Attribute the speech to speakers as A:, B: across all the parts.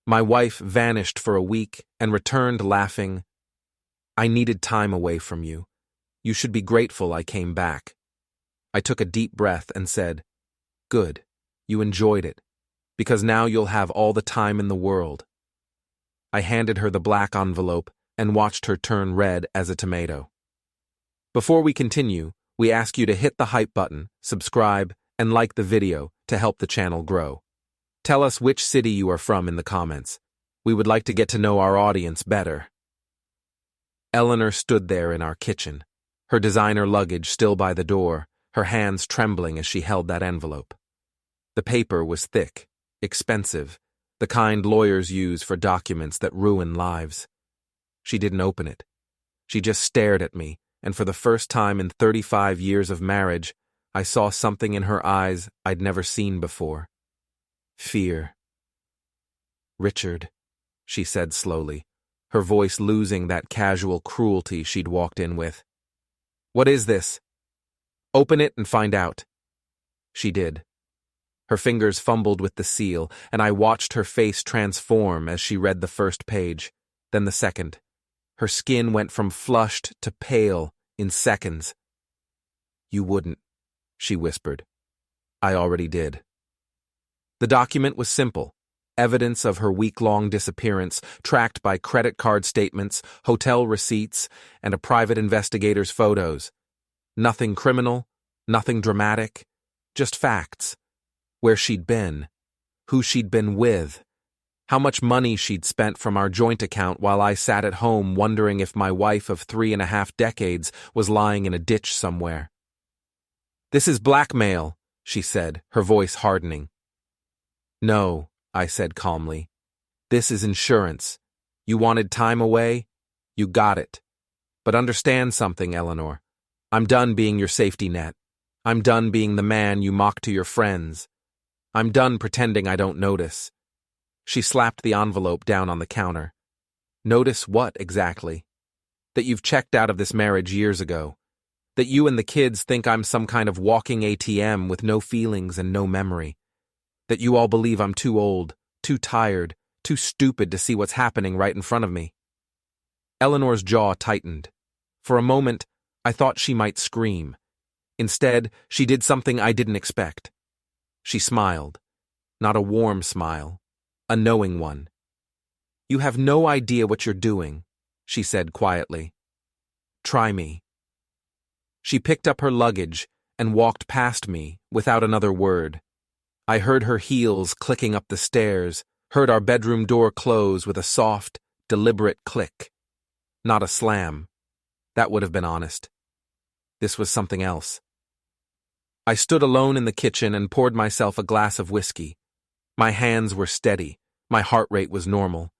A: My wife vanished for a week and returned laughing. I needed time away from you. You should be grateful I came back. I took a deep breath and said, Good, you enjoyed it, because now you'll have all the time in the world. I handed her the black envelope and watched her turn red as a tomato. Before we continue, we ask you to hit the hype button, subscribe, and like the video to help the channel grow. Tell us which city you are from in the comments. We would like to get to know our audience better. Eleanor stood there in our kitchen, her designer luggage still by the door, her hands trembling as she held that envelope. The paper was thick, expensive, the kind lawyers use for documents that ruin lives. She didn't open it. She just stared at me, and for the first time in 35 years of marriage, I saw something in her eyes I'd never seen before. Fear. Richard, she said slowly, her voice losing that casual cruelty she'd walked in with. What is this? Open it and find out. She did. Her fingers fumbled with the seal, and I watched her face transform as she read the first page, then the second. Her skin went from flushed to pale in seconds. You wouldn't, she whispered. I already did. The document was simple. Evidence of her week-long disappearance, tracked by credit card statements, hotel receipts, and a private investigator's photos. Nothing criminal, nothing dramatic, just facts. Where she'd been, who she'd been with, how much money she'd spent from our joint account while I sat at home wondering if my wife of 3.5 decades was lying in a ditch somewhere. This is blackmail, she said, her voice hardening. No, I said calmly. This is insurance. You wanted time away? You got it. But understand something, Eleanor. I'm done being your safety net. I'm done being the man you mock to your friends. I'm done pretending I don't notice. She slapped the envelope down on the counter. Notice what, exactly? That you've checked out of this marriage years ago. That you and the kids think I'm some kind of walking ATM with no feelings and no memory. That you all believe I'm too old, too tired, too stupid to see what's happening right in front of me. Eleanor's jaw tightened. For a moment, I thought she might scream. Instead, she did something I didn't expect. She smiled. Not a warm smile. A knowing one. You have no idea what you're doing, she said quietly. Try me. She picked up her luggage and walked past me without another word. I heard her heels clicking up the stairs, heard our bedroom door close with a soft, deliberate click. Not a slam. That would have been honest. This was something else. I stood alone in the kitchen and poured myself a glass of whiskey. My hands were steady. My heart rate was normal.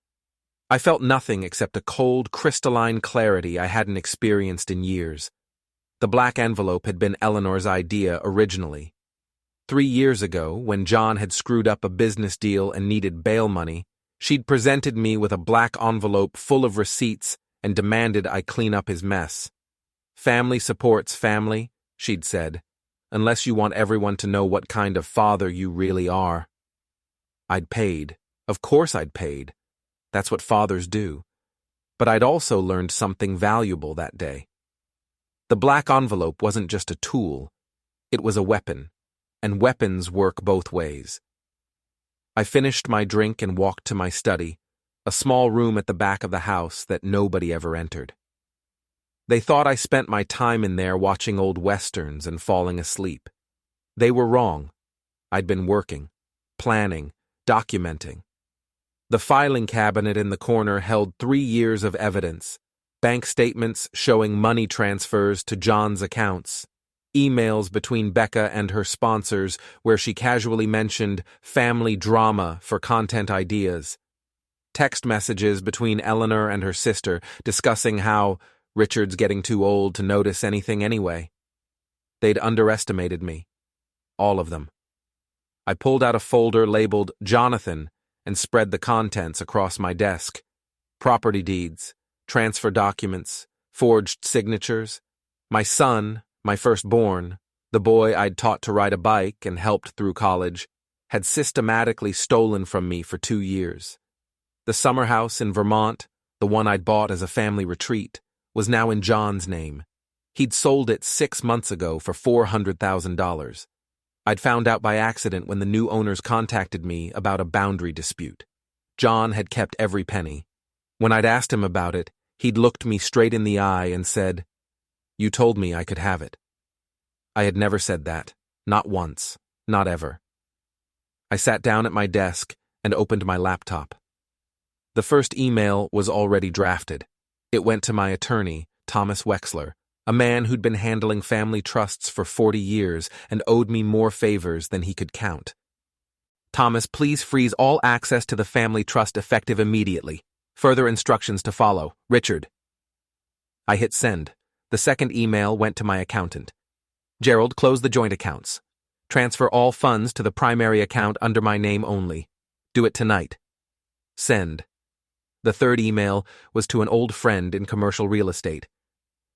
A: I felt nothing except a cold, crystalline clarity I hadn't experienced in years. The black envelope had been Eleanor's idea originally. 3 years ago, when Jon had screwed up a business deal and needed bail money, she'd presented me with a black envelope full of receipts and demanded I clean up his mess. Family supports family, she'd said, unless you want everyone to know what kind of father you really are. I'd paid. Of course I'd paid. That's what fathers do. But I'd also learned something valuable that day. The black envelope wasn't just a tool. It was a weapon, and weapons work both ways. I finished my drink and walked to my study, a small room at the back of the house that nobody ever entered. They thought I spent my time in there watching old westerns and falling asleep. They were wrong. I'd been working, planning, documenting. The filing cabinet in the corner held 3 years of evidence, bank statements showing money transfers to Jon's accounts, emails between Becca and her sponsors where she casually mentioned family drama for content ideas, text messages between Eleanor and her sister discussing how Richard's getting too old to notice anything anyway. They'd underestimated me. All of them. I pulled out a folder labeled Jonathan and spread the contents across my desk. Property deeds, transfer documents, forged signatures. My son, my firstborn, the boy I'd taught to ride a bike and helped through college, had systematically stolen from me for 2 years. The summer house in Vermont, the one I'd bought as a family retreat, was now in Jon's name. He'd sold it 6 months ago for $400,000. I'd found out by accident when the new owners contacted me about a boundary dispute. Jon had kept every penny. When I'd asked him about it, he'd looked me straight in the eye and said, "You told me I could have it." I had never said that. Not once. Not ever. I sat down at my desk and opened my laptop. The first email was already drafted. It went to my attorney, Thomas Wexler, a man who'd been handling family trusts for 40 years and owed me more favors than he could count. "Thomas, please freeze all access to the family trust effective immediately. Further instructions to follow. Richard." I hit send. The second email went to my accountant. "Gerald, close the joint accounts. Transfer all funds to the primary account under my name only. Do it tonight. Send." The third email was to an old friend in commercial real estate.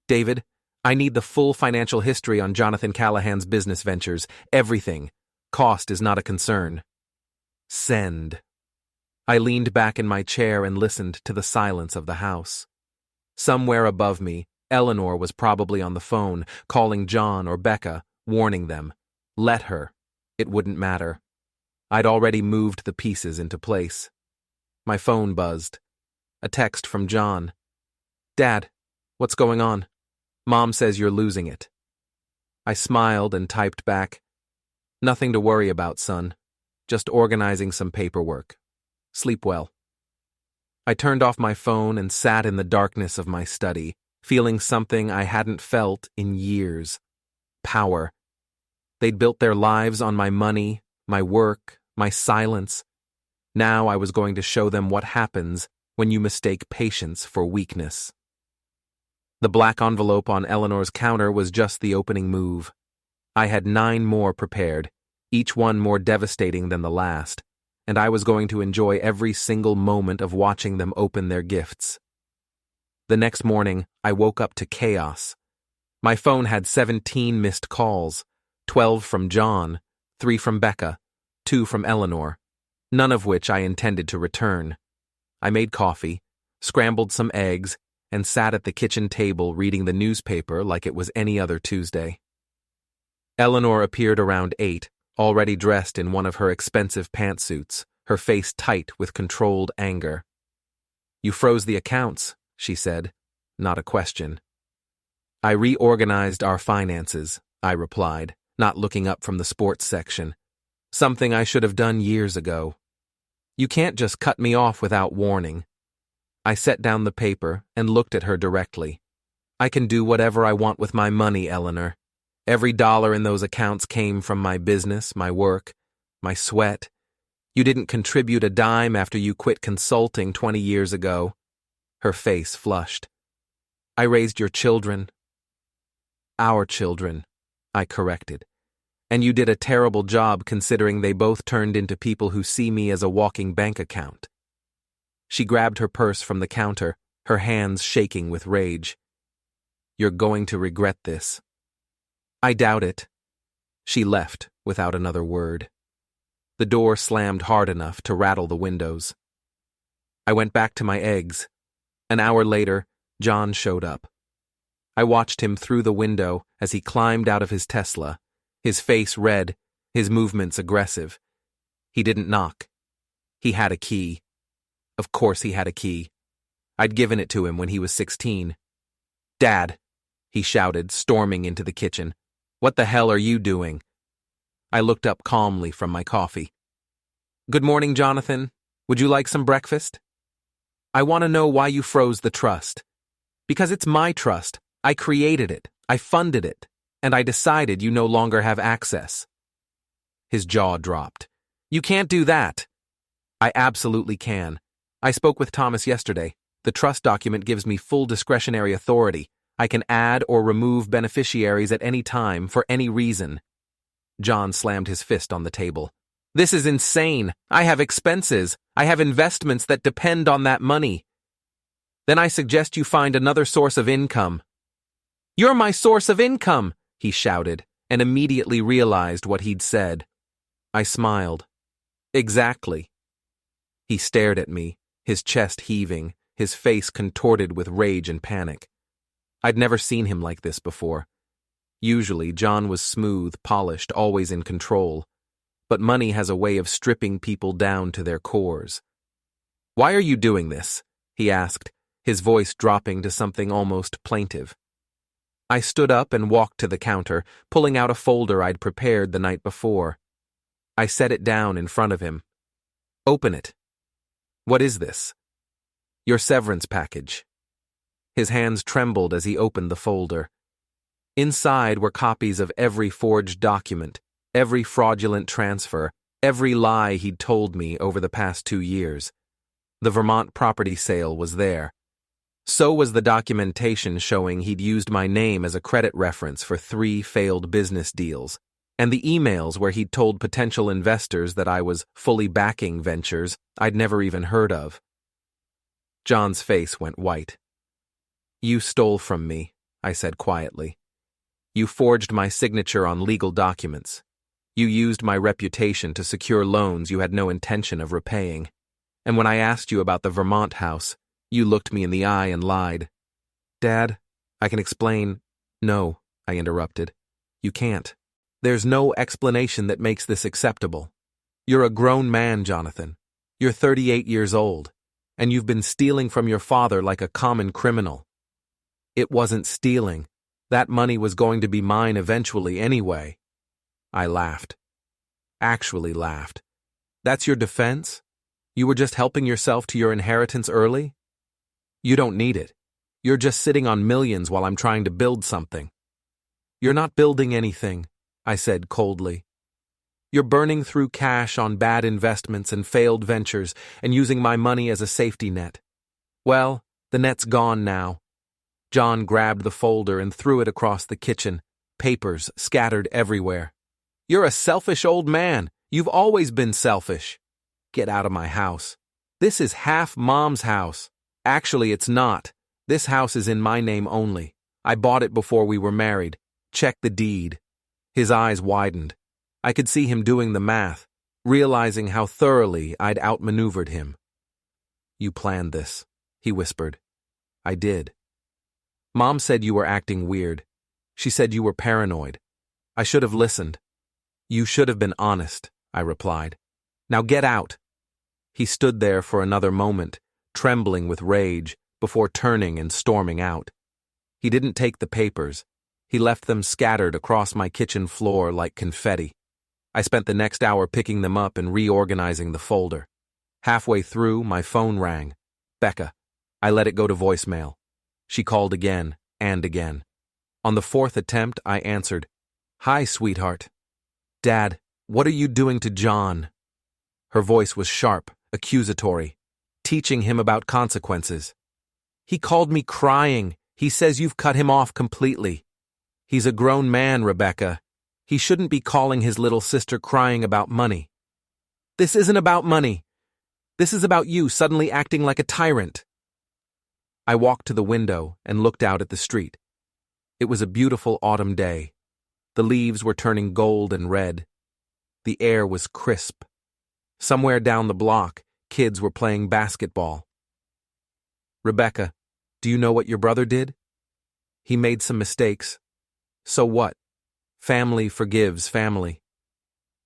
A: "David, I need the full financial history on Jonathan Callahan's business ventures. Everything. Cost is not a concern. Send." I leaned back in my chair and listened to the silence of the house. Somewhere above me, Eleanor was probably on the phone, calling Jon or Becca, warning them. Let her. It wouldn't matter. I'd already moved the pieces into place. My phone buzzed. A text from Jon. "Dad, what's going on? Mom says you're losing it." I smiled and typed back, "Nothing to worry about, son. Just organizing some paperwork. Sleep well." I turned off my phone and sat in the darkness of my study, feeling something I hadn't felt in years. Power. They'd built their lives on my money, my work, my silence. Now I was going to show them what happens when you mistake patience for weakness. The black envelope on Eleanor's counter was just the opening move. I had 9 more prepared, each one more devastating than the last, and I was going to enjoy every single moment of watching them open their gifts. The next morning, I woke up to chaos. My phone had 17 missed calls, 12 from Jon, 3 from Becca, 2 from Eleanor, none of which I intended to return. I made coffee, scrambled some eggs, and sat at the kitchen table reading the newspaper like it was any other Tuesday. Eleanor appeared around 8, already dressed in one of her expensive pantsuits, her face tight with controlled anger. "You froze the accounts," she said, not a question. "I reorganized our finances," I replied, not looking up from the sports section. "Something I should have done years ago. You can't just cut me off without warning." I set down the paper and looked at her directly. "I can do whatever I want with my money, Eleanor. Every dollar in those accounts came from my business, my work, my sweat. You didn't contribute a dime after you quit consulting 20 years ago." Her face flushed. "I raised your children." "Our children," I corrected. "And you did a terrible job considering they both turned into people who see me as a walking bank account." She grabbed her purse from the counter, her hands shaking with rage. "You're going to regret this." "I doubt it." She left without another word. The door slammed hard enough to rattle the windows. I went back to my eggs. An hour later, Jon showed up. I watched him through the window as he climbed out of his Tesla, his face red, his movements aggressive. He didn't knock. He had a key. Of course he had a key. I'd given it to him when he was 16. "Dad," he shouted, storming into the kitchen. "What the hell are you doing?" I looked up calmly from my coffee. "Good morning, Jonathan. Would you like some breakfast?" "I want to know why you froze the trust." "Because it's my trust. I created it. I funded it. And I decided you no longer have access." His jaw dropped. "You can't do that." "I absolutely can. I spoke with Thomas yesterday. The trust document gives me full discretionary authority. I can add or remove beneficiaries at any time for any reason." Jon slammed his fist on the table. "This is insane. I have expenses. I have investments that depend on that money." "Then I suggest you find another source of income." "You're my source of income," he shouted, and immediately realized what he'd said. I smiled. "Exactly." He stared at me, his chest heaving, his face contorted with rage and panic. I'd never seen him like this before. Usually, Jon was smooth, polished, always in control. But money has a way of stripping people down to their cores. "Why are you doing this?" he asked, his voice dropping to something almost plaintive. I stood up and walked to the counter, pulling out a folder I'd prepared the night before. I set it down in front of him. "Open it." "What is this?" "Your severance package." His hands trembled as he opened the folder. Inside were copies of every forged document, every fraudulent transfer, every lie he'd told me over the past 2 years. The Vermont property sale was there. So was the documentation showing he'd used my name as a credit reference for 3 failed business deals, and the emails where he'd told potential investors that I was fully backing ventures I'd never even heard of. Jon's face went white. "You stole from me," I said quietly. "You forged my signature on legal documents. You used my reputation to secure loans you had no intention of repaying. And when I asked you about the Vermont house, you looked me in the eye and lied." "Dad, I can explain." "No," I interrupted. "You can't. There's no explanation that makes this acceptable. You're a grown man, Jonathan. You're 38 years old, and you've been stealing from your father like a common criminal." "It wasn't stealing. That money was going to be mine eventually anyway." I laughed. Actually laughed. "That's your defense? You were just helping yourself to your inheritance early? You don't need it. You're just sitting on millions while I'm trying to build something." "You're not building anything," I said coldly. "You're burning through cash on bad investments and failed ventures and using my money as a safety net. Well, the net's gone now." Jon grabbed the folder and threw it across the kitchen, papers scattered everywhere. "You're a selfish old man. You've always been selfish. Get out of my house. This is half Mom's house. Actually, it's not. This house is in my name only. I bought it before we were married. Check the deed." His eyes widened. I could see him doing the math, realizing how thoroughly I'd outmaneuvered him. "You planned this," he whispered. "I did. Mom said you were acting weird. She said you were paranoid. I should have listened." "You should have been honest," I replied. "Now get out." He stood there for another moment, trembling with rage, before turning and storming out. He didn't take the papers. He left them scattered across my kitchen floor like confetti. I spent the next hour picking them up and reorganizing the folder. Halfway through, my phone rang. Becca. I let it go to voicemail. She called again and again. On the 4th attempt, I answered. "Hi, sweetheart." "Dad, what are you doing to Jon?" Her voice was sharp, accusatory, teaching him about consequences. "He called me crying. He says you've cut him off completely. He's a grown man, Rebecca. He shouldn't be calling his little sister crying about money." "This isn't about money. This is about you suddenly acting like a tyrant." I walked to the window and looked out at the street. It was a beautiful autumn day. The leaves were turning gold and red. The air was crisp. Somewhere down the block, kids were playing basketball. "Rebecca, do you know what your brother did?" "He made some mistakes." "So what? Family forgives family."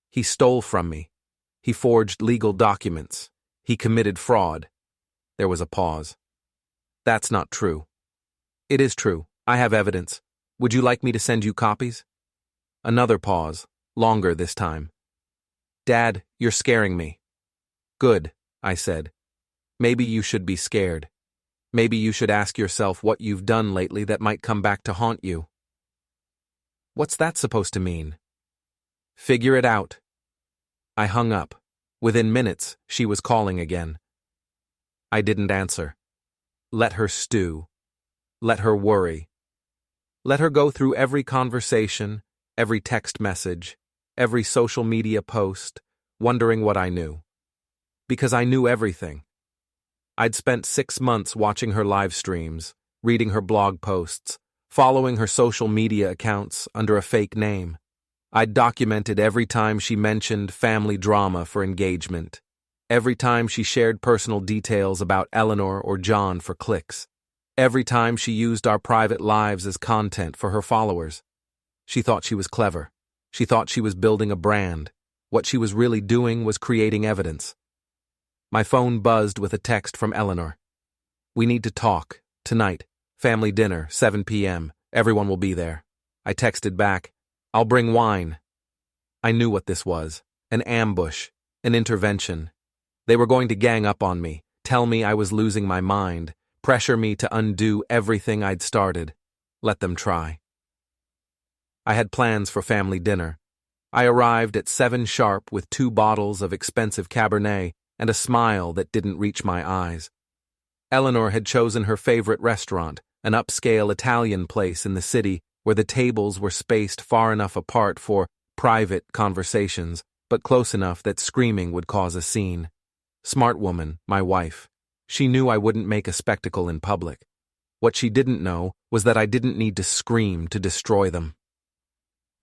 A: "He stole from me. He forged legal documents. He committed fraud." There was a pause. "That's not true." "It is true. I have evidence. Would you like me to send you copies?" Another pause, longer this time. "Dad, you're scaring me." "Good," I said. "Maybe you should be scared. Maybe you should ask yourself what you've done lately that might come back to haunt you." "What's that supposed to mean?" "Figure it out." I hung up. Within minutes, she was calling again. I didn't answer. Let her stew. Let her worry. Let her go through every conversation, every text message, every social media post, wondering what I knew. Because I knew everything. I'd spent 6 months watching her live streams, reading her blog posts, following her social media accounts under a fake name. I'd documented every time she mentioned family drama for engagement, Every time she shared personal details about Eleanor or Jon for clicks. Every time she used our private lives as content for her followers. She thought she was clever. She thought she was building a brand. What she was really doing was creating evidence. My phone buzzed with a text from Eleanor. "We need to talk. Tonight. Family dinner, 7 p.m. Everyone will be there." I texted back, "I'll bring wine." I knew what this was. An ambush. An intervention. They were going to gang up on me, tell me I was losing my mind, pressure me to undo everything I'd started. Let them try. I had plans for family dinner. I arrived at 7 sharp with 2 bottles of expensive Cabernet and a smile that didn't reach my eyes. Eleanor had chosen her favorite restaurant, an upscale Italian place in the city where the tables were spaced far enough apart for private conversations, but close enough that screaming would cause a scene. Smart woman, my wife. She knew I wouldn't make a spectacle in public. What she didn't know was that I didn't need to scream to destroy them.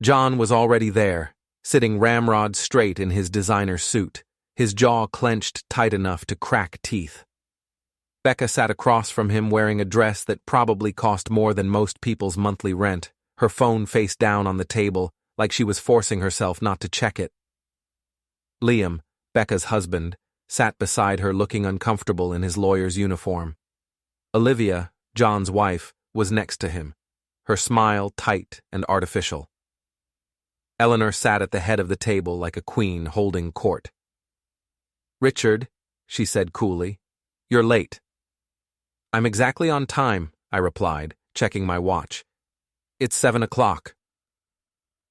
A: Jon was already there, sitting ramrod straight in his designer suit, his jaw clenched tight enough to crack teeth. Becca sat across from him wearing a dress that probably cost more than most people's monthly rent, her phone face down on the table, like she was forcing herself not to check it. Liam, Becca's husband, sat beside her looking uncomfortable in his lawyer's uniform. Olivia, Jon's wife, was next to him, her smile tight and artificial. Eleanor sat at the head of the table like a queen holding court. "Richard," she said coolly, "you're late." "I'm exactly on time," I replied, checking my watch. "It's 7 o'clock.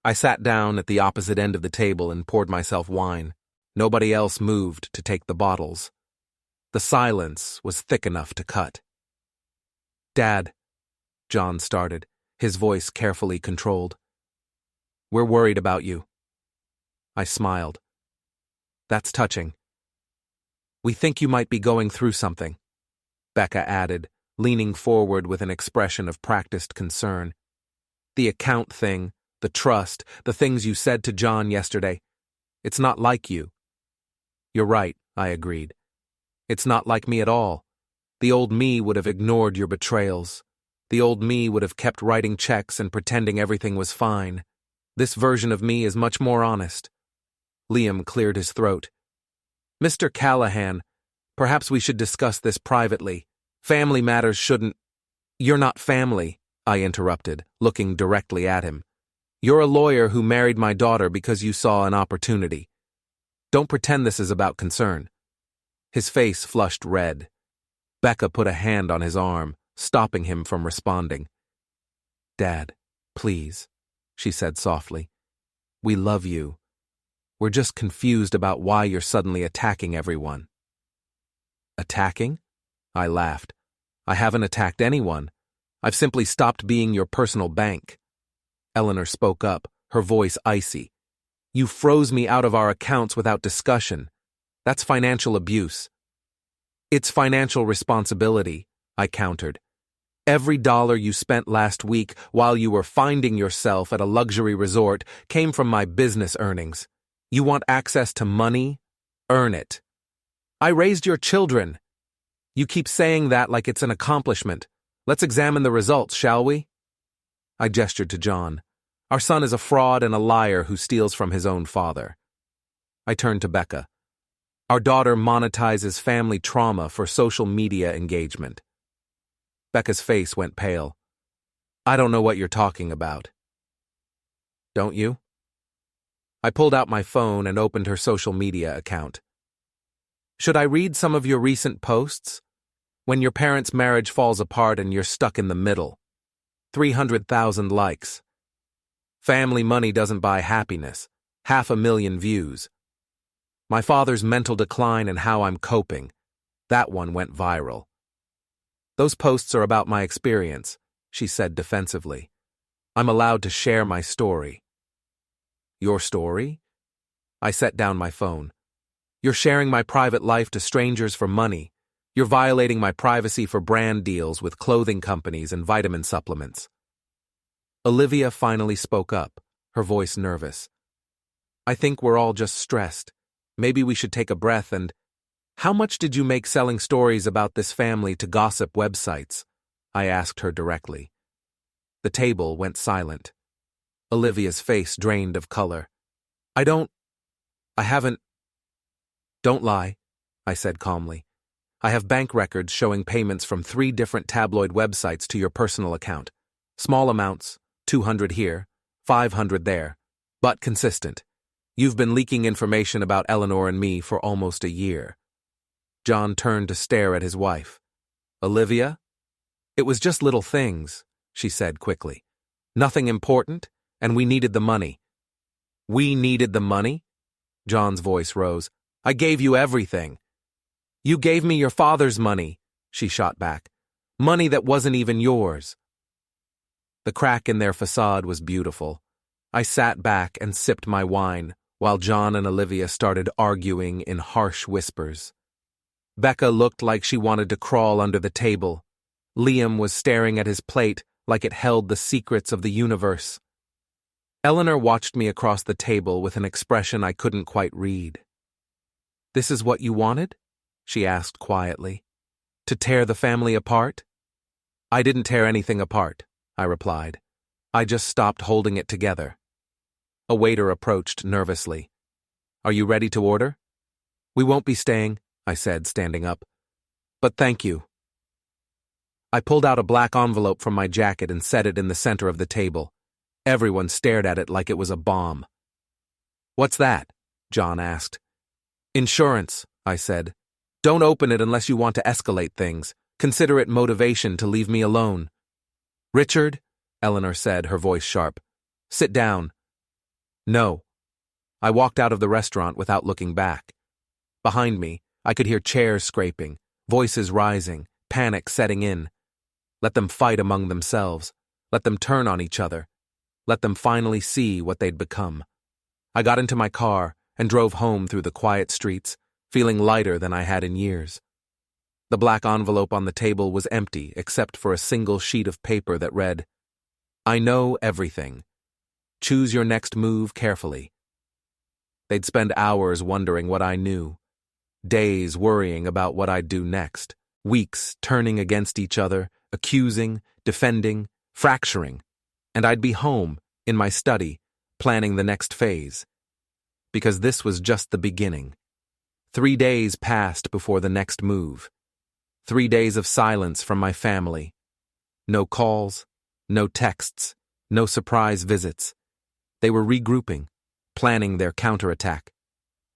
A: I sat down at the opposite end of the table and poured myself wine. Nobody else moved to take the bottles. The silence was thick enough to cut. "Dad," Jon started, his voice carefully controlled. "We're worried about you." I smiled. "That's touching." "We think you might be going through something," Becca added, leaning forward with an expression of practiced concern. "The account thing, the trust, the things you said to Jon yesterday. It's not like you." "You're right," I agreed. "It's not like me at all. The old me would have ignored your betrayals. The old me would have kept writing checks and pretending everything was fine. This version of me is much more honest." Liam cleared his throat. "Mr. Callahan, perhaps we should discuss this privately. Family matters shouldn't—" "You're not family," I interrupted, looking directly at him. "You're a lawyer who married my daughter because you saw an opportunity. Don't pretend this is about concern." His face flushed red. Becca put a hand on his arm, stopping him from responding. "Dad, please," she said softly. "We love you. We're just confused about why you're suddenly attacking everyone." "Attacking?" I laughed. "I haven't attacked anyone. I've simply stopped being your personal bank." Eleanor spoke up, her voice icy. "You froze me out of our accounts without discussion. That's financial abuse." "It's financial responsibility," I countered. "Every dollar you spent last week while you were finding yourself at a luxury resort came from my business earnings. You want access to money? Earn it. I raised your children. You keep saying that like it's an accomplishment. Let's examine the results, shall we?" I gestured to Jon. "Our son is a fraud and a liar who steals from his own father." I turned to Becca. "Our daughter monetizes family trauma for social media engagement." Becca's face went pale. "I don't know what you're talking about." "Don't you?" I pulled out my phone and opened her social media account. "Should I read some of your recent posts? When your parents' marriage falls apart and you're stuck in the middle. 300,000 likes. Family money doesn't buy happiness. 500,000 views. My father's mental decline and how I'm coping. That one went viral." "Those posts are about my experience," she said defensively. "I'm allowed to share my story." "Your story?" I set down my phone. "You're sharing my private life to strangers for money. You're violating my privacy for brand deals with clothing companies and vitamin supplements." Olivia finally spoke up, her voice nervous. "I think we're all just stressed. Maybe we should take a breath and—" How much did you make selling stories about this family to gossip websites? I asked her directly. The table went silent. Olivia's face drained of color. I haven't. Don't lie, I said calmly. I have bank records showing payments from 3 different tabloid websites to your personal account. Small amounts, 200 here, 500 there, but consistent. You've been leaking information about Eleanor and me for almost a year. Jon turned to stare at his wife. Olivia? It was just little things, she said quickly. Nothing important, and we needed the money. We needed the money? Jon's voice rose. I gave you everything. You gave me your father's money, she shot back. Money that wasn't even yours. The crack in their facade was beautiful. I sat back and sipped my wine, while Jon and Olivia started arguing in harsh whispers. Becca looked like she wanted to crawl under the table. Liam was staring at his plate like it held the secrets of the universe. Eleanor watched me across the table with an expression I couldn't quite read. This is what you wanted? She asked quietly. To tear the family apart? I didn't tear anything apart, I replied. I just stopped holding it together. A waiter approached nervously. Are you ready to order? We won't be staying, I said, standing up. But thank you. I pulled out a black envelope from my jacket and set it in the center of the table. Everyone stared at it like it was a bomb. What's that? Jon asked. Insurance, I said. Don't open it unless you want to escalate things. Consider it motivation to leave me alone. Richard, Eleanor said, her voice sharp. Sit down. No. I walked out of the restaurant without looking back. Behind me, I could hear chairs scraping, voices rising, panic setting in. Let them fight among themselves. Let them turn on each other. Let them finally see what they'd become. I got into my car and drove home through the quiet streets, feeling lighter than I had in years. The black envelope on the table was empty except for a single sheet of paper that read, I know everything. Choose your next move carefully. They'd spend hours wondering what I knew, days worrying about what I'd do next, weeks turning against each other, accusing, defending, fracturing, and I'd be home, in my study, planning the next phase. Because this was just the beginning. 3 days passed before the next move. 3 days of silence from my family. No calls, no texts, no surprise visits. They were regrouping, planning their counterattack.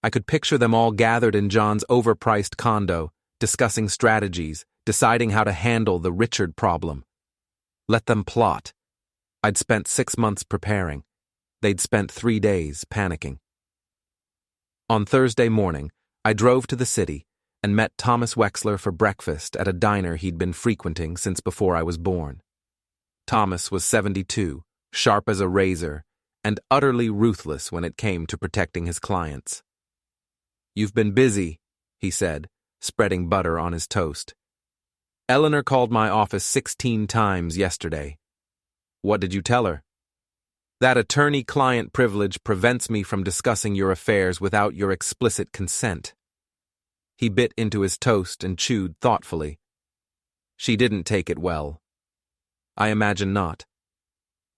A: I could picture them all gathered in Jon's overpriced condo, discussing strategies, deciding how to handle the Richard problem. Let them plot. I'd spent 6 months preparing. They'd spent 3 days panicking. On Thursday morning, I drove to the city and met Thomas Wexler for breakfast at a diner he'd been frequenting since before I was born. Thomas was 72, sharp as a razor, and utterly ruthless when it came to protecting his clients. You've been busy, he said, spreading butter on his toast. Eleanor called my office 16 times yesterday. What did you tell her? That attorney-client privilege prevents me from discussing your affairs without your explicit consent. He bit into his toast and chewed thoughtfully. She didn't take it well. I imagine not.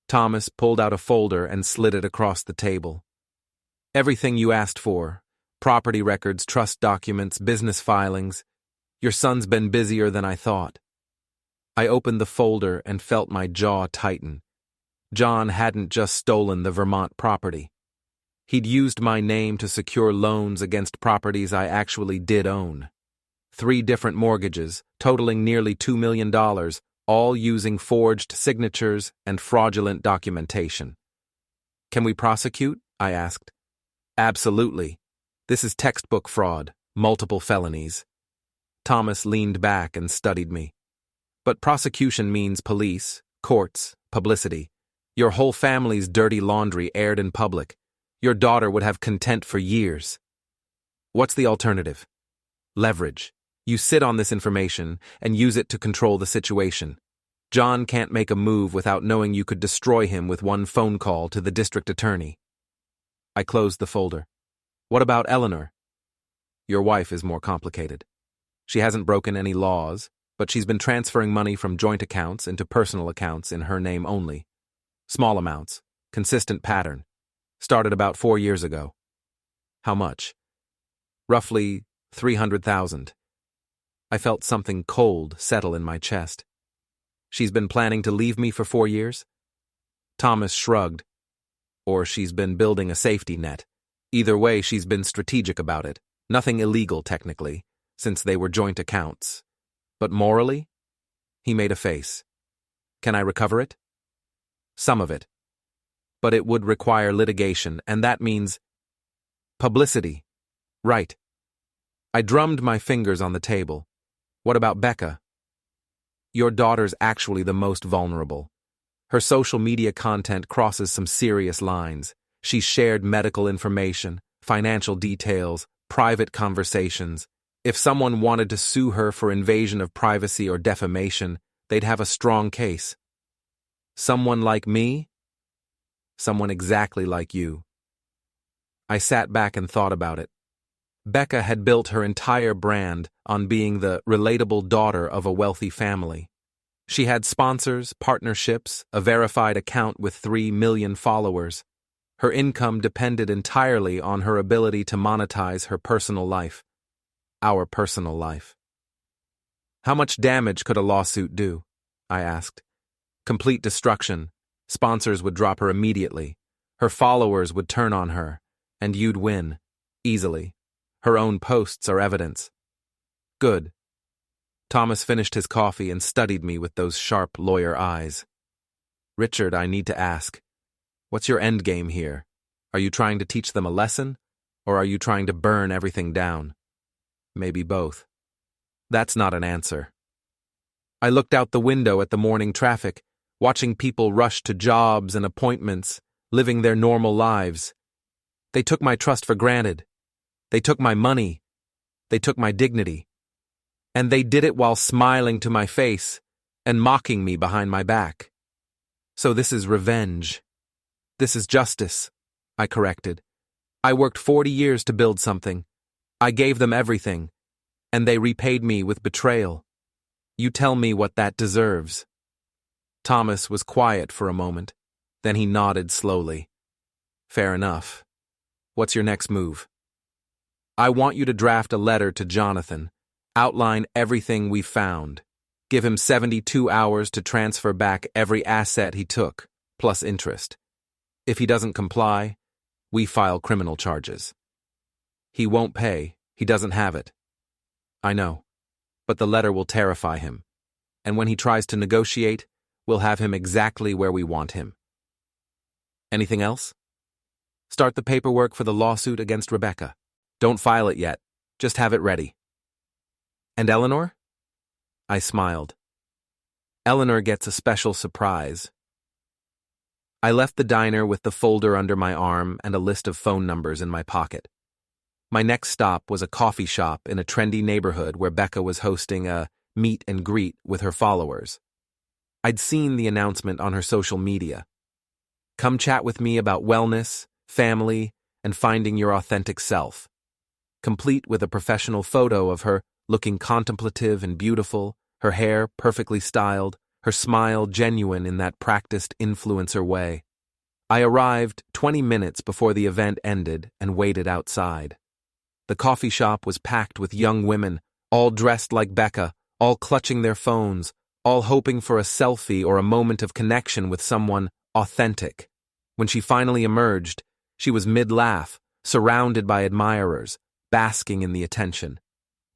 A: Thomas pulled out a folder and slid it across the table. Everything you asked for, property records, trust documents, business filings. Your son's been busier than I thought. I opened the folder and felt my jaw tighten. Jon hadn't just stolen the Vermont property. He'd used my name to secure loans against properties I actually did own. 3 different mortgages, totaling nearly $2 million, all using forged signatures and fraudulent documentation. Can we prosecute? I asked. Absolutely. This is textbook fraud, multiple felonies. Thomas leaned back and studied me. But prosecution means police, courts, publicity. Your whole family's dirty laundry aired in public. Your daughter would have contempt for years. What's the alternative? Leverage. You sit on this information and use it to control the situation. Jon can't make a move without knowing you could destroy him with one phone call to the district attorney. I closed the folder. What about Eleanor? Your wife is more complicated. She hasn't broken any laws, but she's been transferring money from joint accounts into personal accounts in her name only. Small amounts, consistent pattern. Started about 4 years ago. How much? Roughly 300,000. I felt something cold settle in my chest. She's been planning to leave me for 4 years? Thomas shrugged. Or she's been building a safety net. Either way, she's been strategic about it. Nothing illegal, technically, since they were joint accounts. But morally? He made a face. Can I recover it? Some of it. But it would require litigation, and that means publicity. Right. I drummed my fingers on the table. What about Becca? Your daughter's actually the most vulnerable. Her social media content crosses some serious lines. She's shared medical information, financial details, private conversations. If someone wanted to sue her for invasion of privacy or defamation, they'd have a strong case. Someone like me? Someone exactly like you. I sat back and thought about it. Becca had built her entire brand on being the relatable daughter of a wealthy family. She had sponsors, partnerships, a verified account with 3 million followers. Her income depended entirely on her ability to monetize her personal life. Our personal life. How much damage could a lawsuit do? I asked. Complete destruction. Sponsors would drop her immediately. Her followers would turn on her, and you'd win. Easily. Her own posts are evidence. Good. Thomas finished his coffee and studied me with those sharp lawyer eyes. Richard, I need to ask. What's your end game here? Are you trying to teach them a lesson, or are you trying to burn everything down? Maybe both. That's not an answer. I looked out the window at the morning traffic, watching people rush to jobs and appointments, living their normal lives. They took my trust for granted. They took my money. They took my dignity. And they did it while smiling to my face and mocking me behind my back. So this is revenge. This is justice, I corrected. I worked 40 years to build something. I gave them everything, and they repaid me with betrayal. You tell me what that deserves. Thomas was quiet for a moment, then he nodded slowly. Fair enough. What's your next move? I want you to draft a letter to Jonathan, outline everything we found. Give him 72 hours to transfer back every asset he took, plus interest. If he doesn't comply, we file criminal charges. He won't pay. He doesn't have it. I know. But the letter will terrify him. And when he tries to negotiate, we'll have him exactly where we want him. Anything else? Start the paperwork for the lawsuit against Rebecca. Don't file it yet. Just have it ready. And Eleanor? I smiled. Eleanor gets a special surprise. I left the diner with the folder under my arm and a list of phone numbers in my pocket. My next stop was a coffee shop in a trendy neighborhood where Becca was hosting a meet and greet with her followers. I'd seen the announcement on her social media. Come chat with me about wellness, family, and finding your authentic self. Complete with a professional photo of her looking contemplative and beautiful, her hair perfectly styled, her smile genuine in that practiced influencer way. I arrived 20 minutes before the event ended and waited outside. The coffee shop was packed with young women, all dressed like Becca, all clutching their phones, all hoping for a selfie or a moment of connection with someone authentic. When she finally emerged, she was mid-laugh, surrounded by admirers, basking in the attention.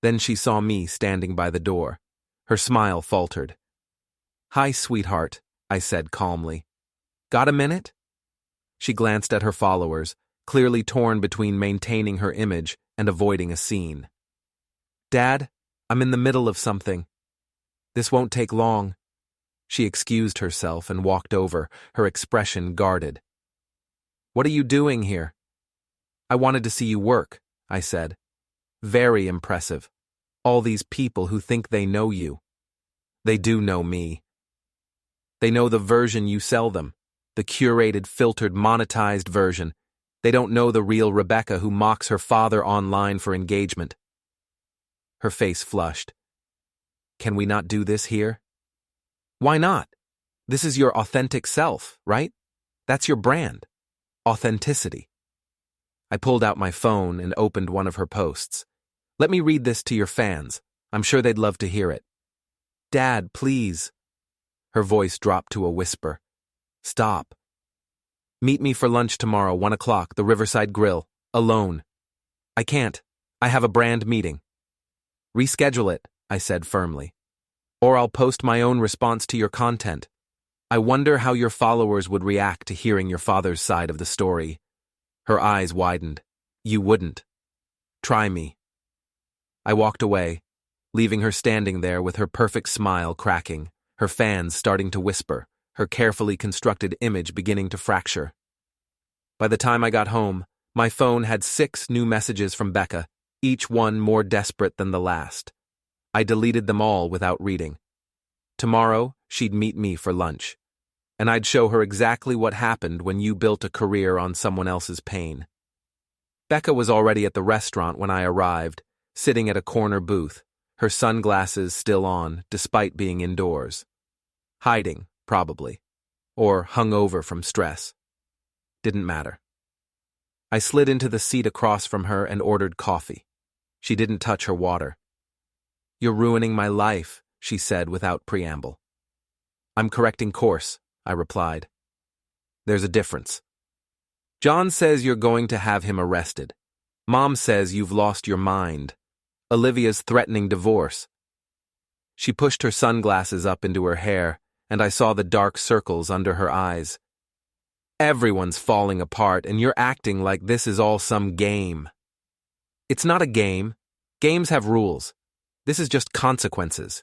A: Then she saw me standing by the door. Her smile faltered. Hi, sweetheart, I said calmly. Got a minute? She glanced at her followers, clearly torn between maintaining her image and avoiding a scene. Dad, I'm in the middle of something. This won't take long. She excused herself and walked over, her expression guarded. What are you doing here? I wanted to see you work, I said. Very impressive. All these people who think they know you. They do know me. They know the version you sell them, the curated, filtered, monetized version. They don't know the real Rebecca who mocks her father online for engagement. Her face flushed. Can we not do this here? Why not? This is your authentic self, right? That's your brand. Authenticity. I pulled out my phone and opened one of her posts. Let me read this to your fans. I'm sure they'd love to hear it. Dad, please. Her voice dropped to a whisper. Stop. Meet me for lunch tomorrow, 1 o'clock, the Riverside Grill, alone. I can't. I have a brand meeting. Reschedule it, I said firmly. Or I'll post my own response to your content. I wonder how your followers would react to hearing your father's side of the story. Her eyes widened. You wouldn't. Try me. I walked away, leaving her standing there with her perfect smile cracking, her fans starting to whisper, her carefully constructed image beginning to fracture. By the time I got home, my phone had 6 new messages from Becca, each one more desperate than the last. I deleted them all without reading. Tomorrow, she'd meet me for lunch, and I'd show her exactly what happened when you built a career on someone else's pain. Becca was already at the restaurant when I arrived, sitting at a corner booth, her sunglasses still on, despite being indoors. Hiding, probably. Or hungover from stress. Didn't matter. I slid into the seat across from her and ordered coffee. She didn't touch her water. You're ruining my life, she said without preamble. I'm correcting course, I replied. There's a difference. Jon says you're going to have him arrested. Mom says you've lost your mind. Olivia's threatening divorce. She pushed her sunglasses up into her hair, and I saw the dark circles under her eyes. Everyone's falling apart, and you're acting like this is all some game. It's not a game. Games have rules. This is just consequences.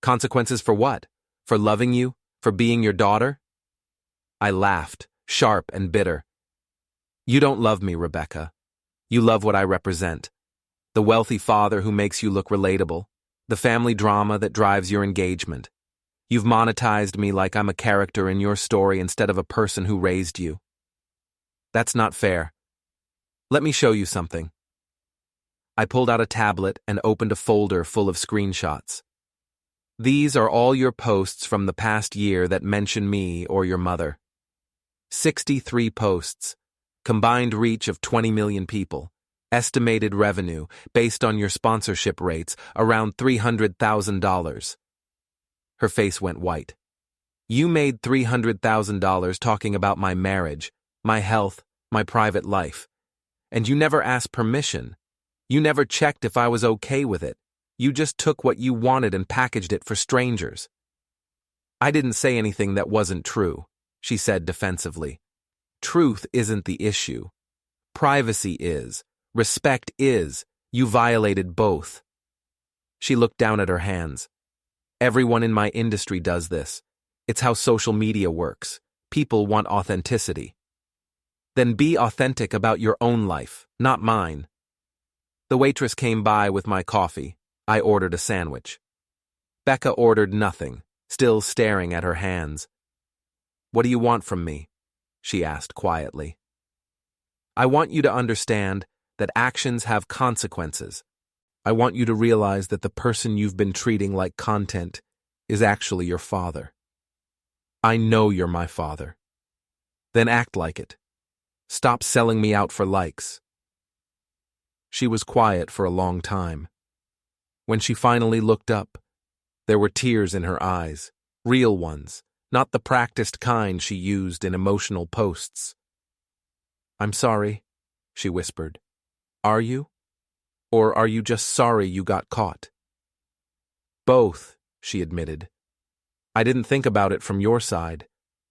A: Consequences for what? For loving you? For being your daughter? I laughed, sharp and bitter. You don't love me, Rebecca. You love what I represent. The wealthy father who makes you look relatable. The family drama that drives your engagement. You've monetized me like I'm a character in your story instead of a person who raised you. That's not fair. Let me show you something. I pulled out a tablet and opened a folder full of screenshots. These are all your posts from the past year that mention me or your mother. 63 posts. Combined reach of 20 million people. Estimated revenue, based on your sponsorship rates, around $300,000. Her face went white. You made $300,000 talking about my marriage, my health, my private life. And you never asked permission. You never checked if I was okay with it. You just took what you wanted and packaged it for strangers. I didn't say anything that wasn't true, she said defensively. Truth isn't the issue. Privacy is. Respect is. You violated both. She looked down at her hands. Everyone in my industry does this. It's how social media works. People want authenticity. Then be authentic about your own life, not mine. The waitress came by with my coffee. I ordered a sandwich. Becca ordered nothing, still staring at her hands. What do you want from me? She asked quietly. I want you to understand that actions have consequences. I want you to realize that the person you've been treating like content is actually your father. I know you're my father. Then act like it. Stop selling me out for likes. She was quiet for a long time. When she finally looked up, there were tears in her eyes, real ones, not the practiced kind she used in emotional posts. I'm sorry, she whispered. Are you? Or are you just sorry you got caught? Both, she admitted. I didn't think about it from your side.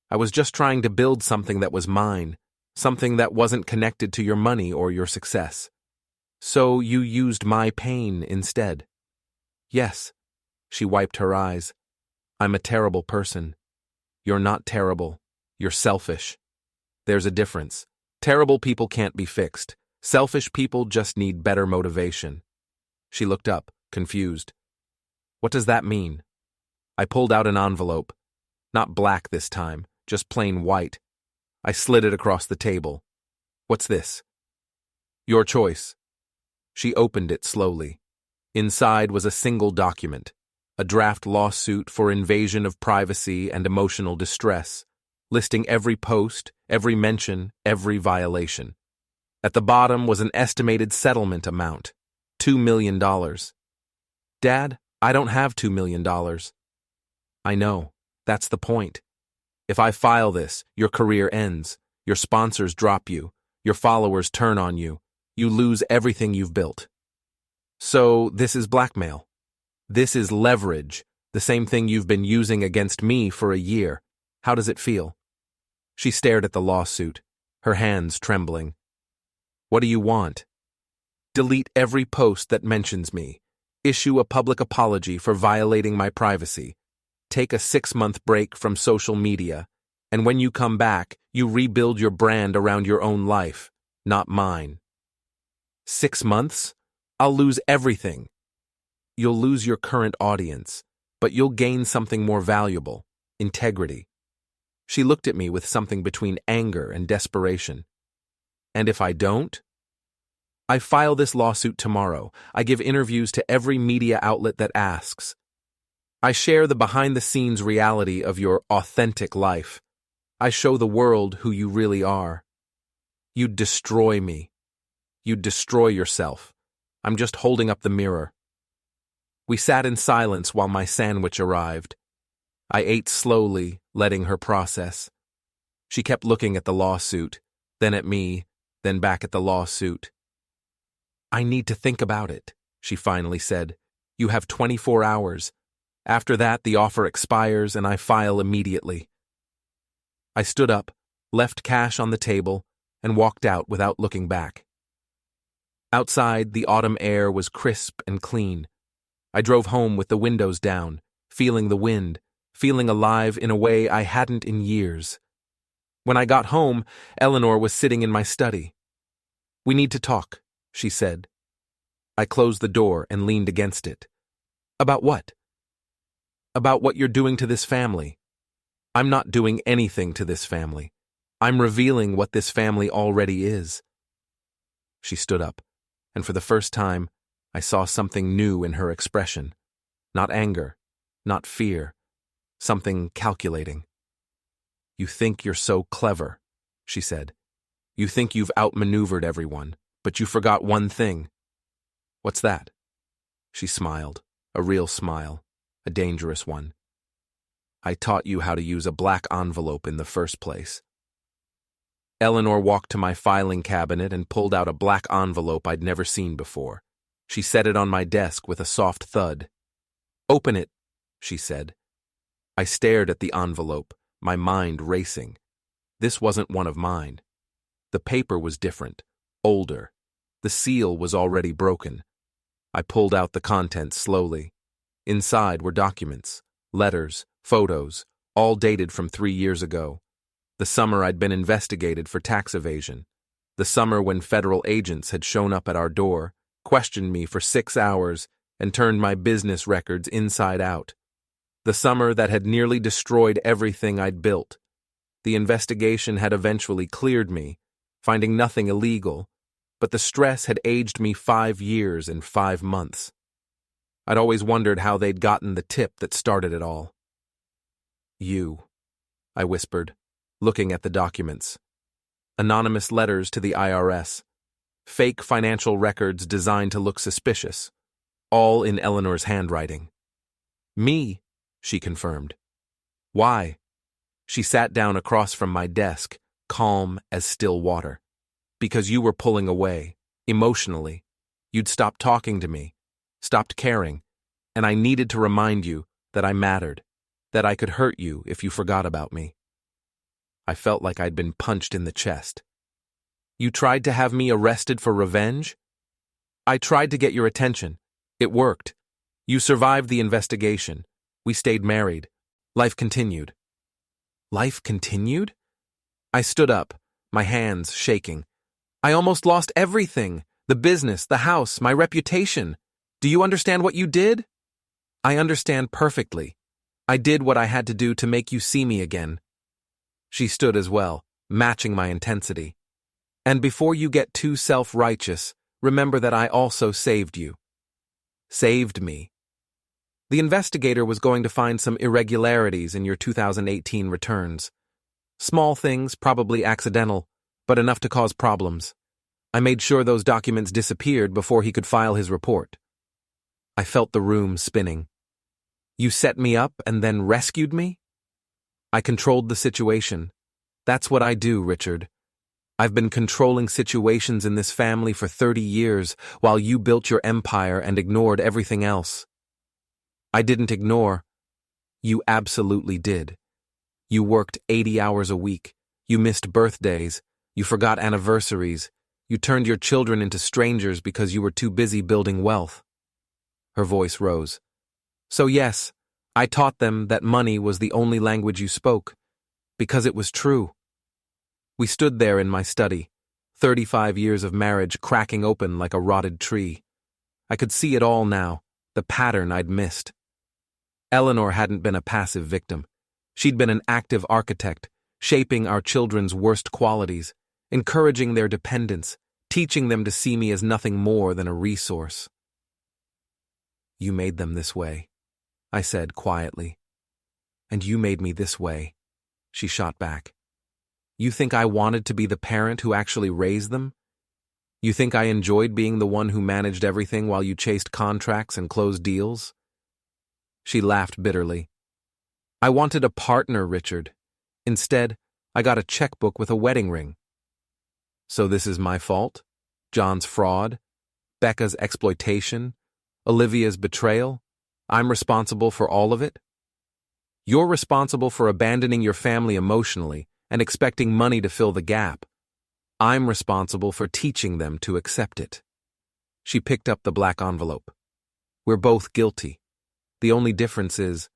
A: I was just trying to build something that was mine, something that wasn't connected to your money or your success. So you used my pain instead. Yes, she wiped her eyes. I'm a terrible person. You're not terrible. You're selfish. There's a difference. Terrible people can't be fixed. Selfish people just need better motivation. She looked up, confused. What does that mean? I pulled out an envelope. Not black this time, just plain white. I slid it across the table. What's this? Your choice. She opened it slowly. Inside was a single document, a draft lawsuit for invasion of privacy and emotional distress, listing every post, every mention, every violation. At the bottom was an estimated settlement amount, $2 million. Dad, I don't have $2 million. I know. That's the point. If I file this, your career ends, your sponsors drop you, your followers turn on you, you lose everything you've built. So this is blackmail. This is leverage, the same thing you've been using against me for a year. How does it feel? She stared at the lawsuit, her hands trembling. What do you want? Delete every post that mentions me. Issue a public apology for violating my privacy. Take a 6-month break from social media, and when you come back, you rebuild your brand around your own life, not mine. 6 months? I'll lose everything. You'll lose your current audience, but you'll gain something more valuable, integrity. She looked at me with something between anger and desperation. And if I don't? I file this lawsuit tomorrow. I give interviews to every media outlet that asks. I share the behind-the-scenes reality of your authentic life. I show the world who you really are. You'd destroy me. You'd destroy yourself. I'm just holding up the mirror. We sat in silence while my sandwich arrived. I ate slowly, letting her process. She kept looking at the lawsuit, then at me, then back at the lawsuit. I need to think about it, she finally said. You have 24 hours. After that, the offer expires and I file immediately. I stood up, left cash on the table, and walked out without looking back. Outside, the autumn air was crisp and clean. I drove home with the windows down, feeling the wind, feeling alive in a way I hadn't in years. When I got home, Eleanor was sitting in my study. We need to talk, she said. I closed the door and leaned against it. About what? About what you're doing to this family. I'm not doing anything to this family. I'm revealing what this family already is. She stood up, and for the first time, I saw something new in her expression. Not anger, not fear, something calculating. You think you're so clever, she said. You think you've outmaneuvered everyone, but you forgot one thing. What's that? She smiled, a real smile, a dangerous one. I taught you how to use a black envelope in the first place. Eleanor walked to my filing cabinet and pulled out a black envelope I'd never seen before. She set it on my desk with a soft thud. Open it, she said. I stared at the envelope, my mind racing. This wasn't one of mine. The paper was different, older. The seal was already broken. I pulled out the contents slowly. Inside were documents, letters, photos, all dated from 3 years ago. The summer I'd been investigated for tax evasion. The summer when federal agents had shown up at our door, questioned me for 6 hours, and turned my business records inside out. The summer that had nearly destroyed everything I'd built. The investigation had eventually cleared me, finding nothing illegal, but the stress had aged me 5 years and 5 months. I'd always wondered how they'd gotten the tip that started it all. You, I whispered, looking at the documents. Anonymous letters to the IRS. Fake financial records designed to look suspicious. All in Eleanor's handwriting. Me, she confirmed. Why? She sat down across from my desk, calm as still water. Because you were pulling away, emotionally. You'd stopped talking to me, stopped caring, and I needed to remind you that I mattered, that I could hurt you if you forgot about me. I felt like I'd been punched in the chest. You tried to have me arrested for revenge? I tried to get your attention. It worked. You survived the investigation. We stayed married. Life continued. Life continued? I stood up, my hands shaking. I almost lost everything. The business, the house, my reputation. Do you understand what you did? I understand perfectly. I did what I had to do to make you see me again. She stood as well, matching my intensity. And before you get too self-righteous, remember that I also saved you. Saved me. The investigator was going to find some irregularities in your 2018 returns. Small things, probably accidental, but enough to cause problems. I made sure those documents disappeared before he could file his report. I felt the room spinning. You set me up and then rescued me? I controlled the situation. That's what I do, Richard. I've been controlling situations in this family for 30 years while you built your empire and ignored everything else. I didn't ignore. You absolutely did. You worked 80 hours a week. You missed birthdays. You forgot anniversaries. You turned your children into strangers because you were too busy building wealth. Her voice rose. So yes, I taught them that money was the only language you spoke, because it was true. We stood there in my study, 35 years of marriage cracking open like a rotted tree. I could see it all now, the pattern I'd missed. Eleanor hadn't been a passive victim. She'd been an active architect, shaping our children's worst qualities, encouraging their dependence, teaching them to see me as nothing more than a resource. You made them this way, I said quietly. And you made me this way, she shot back. You think I wanted to be the parent who actually raised them? You think I enjoyed being the one who managed everything while you chased contracts and closed deals? She laughed bitterly. I wanted a partner, Richard. Instead, I got a checkbook with a wedding ring. So this is my fault? Jon's fraud? Becca's exploitation? Olivia's betrayal? I'm responsible for all of it? You're responsible for abandoning your family emotionally and expecting money to fill the gap. I'm responsible for teaching them to accept it. She picked up the black envelope. We're both guilty. The only difference is,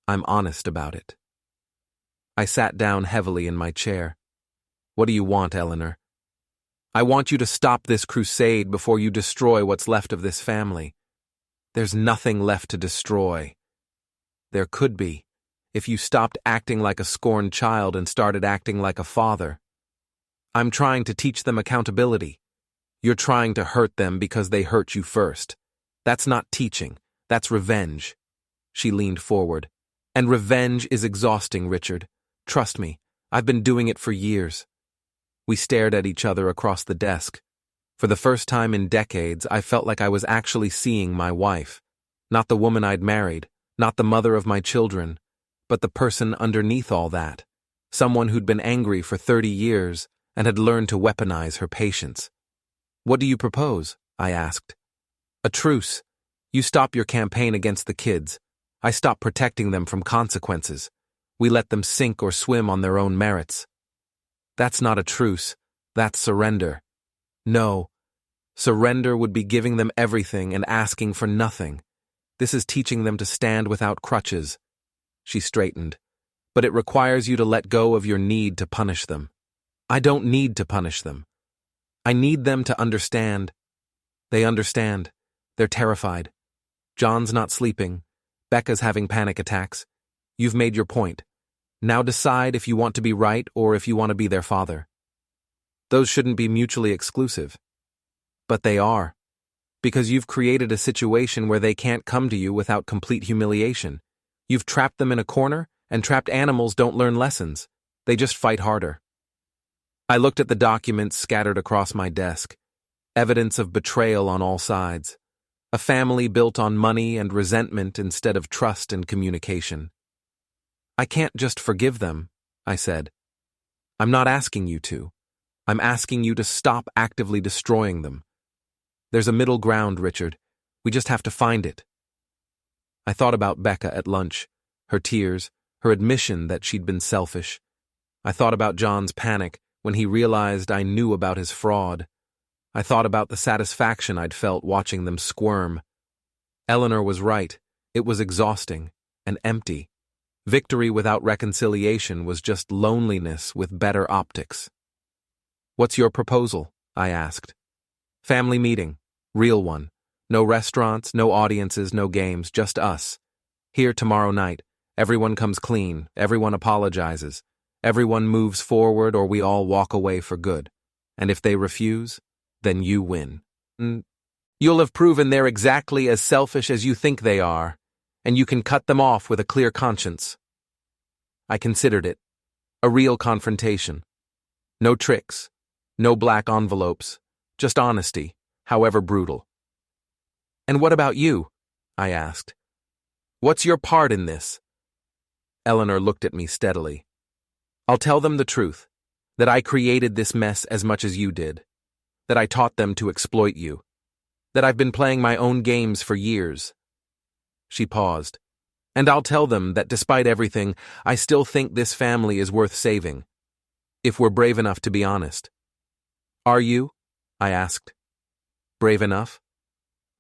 A: I'm honest about it. I sat down heavily in my chair. What do you want, Eleanor? I want you to stop this crusade before you destroy what's left of this family. There's nothing left to destroy. There could be, if you stopped acting like a scorned child and started acting like a father. I'm trying to teach them accountability. You're trying to hurt them because they hurt you first. That's not teaching. That's revenge. She leaned forward. And revenge is exhausting, Richard. Trust me, I've been doing it for years. We stared at each other across the desk. For the first time in decades, I felt like I was actually seeing my wife. Not the woman I'd married, not the mother of my children, but the person underneath all that. Someone who'd been angry for 30 years and had learned to weaponize her patience. What do you propose? I asked. A truce. You stop your campaign against the kids. I stop protecting them from consequences. We let them sink or swim on their own merits. That's not a truce. That's surrender. No. Surrender would be giving them everything and asking for nothing. This is teaching them to stand without crutches. She straightened. But it requires you to let go of your need to punish them. I don't need to punish them. I need them to understand. They understand. They're terrified. Jon's not sleeping. Becca's having panic attacks. You've made your point. Now decide if you want to be right or if you want to be their father. Those shouldn't be mutually exclusive. But they are. Because you've created a situation where they can't come to you without complete humiliation. You've trapped them in a corner, and trapped animals don't learn lessons. They just fight harder. I looked at the documents scattered across my desk. Evidence of betrayal on all sides. A family built on money and resentment instead of trust and communication. I can't just forgive them, I said. I'm not asking you to. I'm asking you to stop actively destroying them. There's a middle ground, Richard. We just have to find it. I thought about Becca at lunch, her tears, her admission that she'd been selfish. I thought about Jon's panic when he realized I knew about his fraud. I thought about the satisfaction I'd felt watching them squirm. Eleanor was right. It was exhausting and empty. Victory without reconciliation was just loneliness with better optics. What's your proposal? I asked. Family meeting. Real one. No restaurants, no audiences, no games, just us. Here tomorrow night. Everyone comes clean. Everyone apologizes. Everyone moves forward or we all walk away for good. And if they refuse, then you win. You'll have proven they're exactly as selfish as you think they are, and you can cut them off with a clear conscience. I considered it a real confrontation. No tricks, no black envelopes, just honesty, however brutal. And what about you? I asked. What's your part in this? Eleanor looked at me steadily. I'll tell them the truth, that I created this mess as much as you did, that I taught them to exploit you, that I've been playing my own games for years. She paused. And I'll tell them that despite everything, I still think this family is worth saving, if we're brave enough to be honest. Are you? I asked. Brave enough?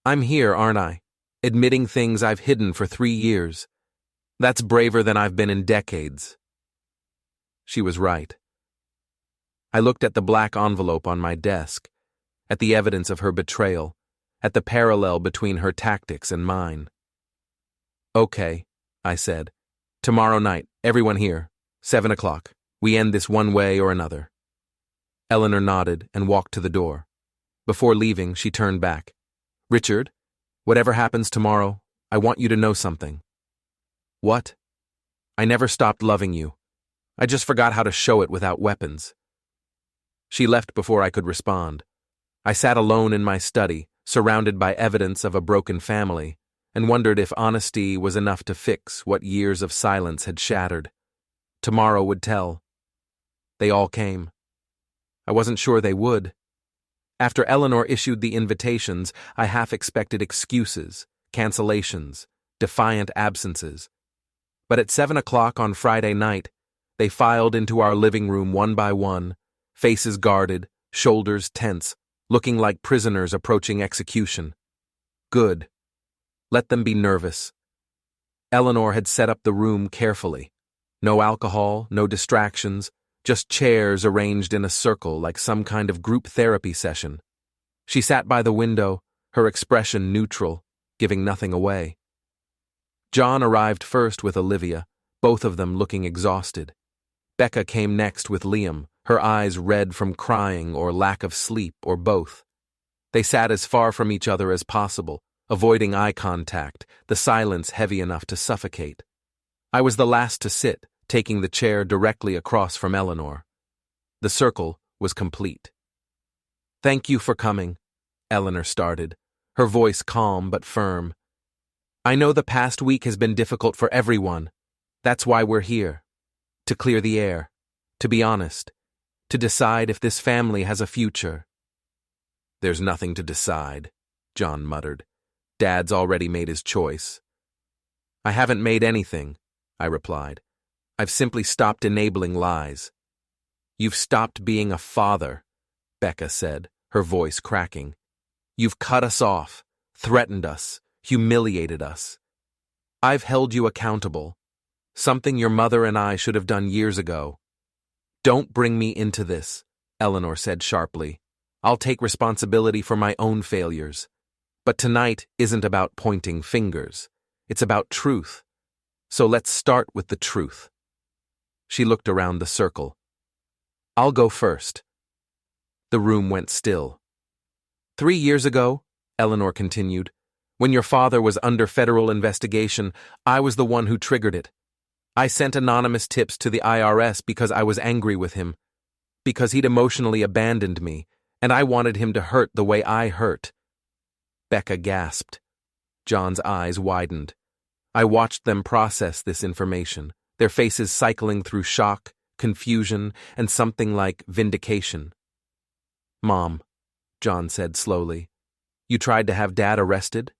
A: I'm here, aren't I? Admitting things I've hidden for 3 years. That's braver than I've been in decades. She was right. I looked at the black envelope on my desk, at the evidence of her betrayal, at the parallel between her tactics and mine. Okay, I said. Tomorrow night, everyone here, 7 o'clock. We end this one way or another. Eleanor nodded and walked to the door. Before leaving, she turned back. Richard, whatever happens tomorrow, I want you to know something. What? I never stopped loving you. I just forgot how to show it without weapons. She left before I could respond. I sat alone in my study, surrounded by evidence of a broken family, and wondered if honesty was enough to fix what years of silence had shattered. Tomorrow would tell. They all came. I wasn't sure they would. After Eleanor issued the invitations, I half expected excuses, cancellations, defiant absences. But at 7 o'clock on Friday night, they filed into our living room one by one, faces guarded, shoulders tense, looking like prisoners approaching execution. Good. Let them be nervous. Eleanor had set up the room carefully. No alcohol, no distractions, just chairs arranged in a circle like some kind of group therapy session. She sat by the window, her expression neutral, giving nothing away. Jon arrived first with Olivia, both of them looking exhausted. Becca came next with Liam, her eyes red from crying or lack of sleep or both. They sat as far from each other as possible, avoiding eye contact, the silence heavy enough to suffocate. I was the last to sit, taking the chair directly across from Eleanor. The circle was complete. Thank you for coming, Eleanor started, her voice calm but firm. I know the past week has been difficult for everyone. That's why we're here. To clear the air, to be honest, to decide if this family has a future. There's nothing to decide, Jon muttered. Dad's already made his choice. I haven't made anything, I replied. I've simply stopped enabling lies. You've stopped being a father, Becca said, her voice cracking. You've cut us off, threatened us, humiliated us. I've held you accountable, something your mother and I should have done years ago. Don't bring me into this, Eleanor said sharply. I'll take responsibility for my own failures. But tonight isn't about pointing fingers. It's about truth. So let's start with the truth. She looked around the circle. I'll go first. The room went still. 3 years ago, Eleanor continued, when your father was under federal investigation, I was the one who triggered it. I sent anonymous tips to the IRS because I was angry with him, because he'd emotionally abandoned me, and I wanted him to hurt the way I hurt. Becca gasped. Jon's eyes widened. I watched them process this information, their faces cycling through shock, confusion, and something like vindication. Mom, Jon said slowly, you tried to have Dad arrested?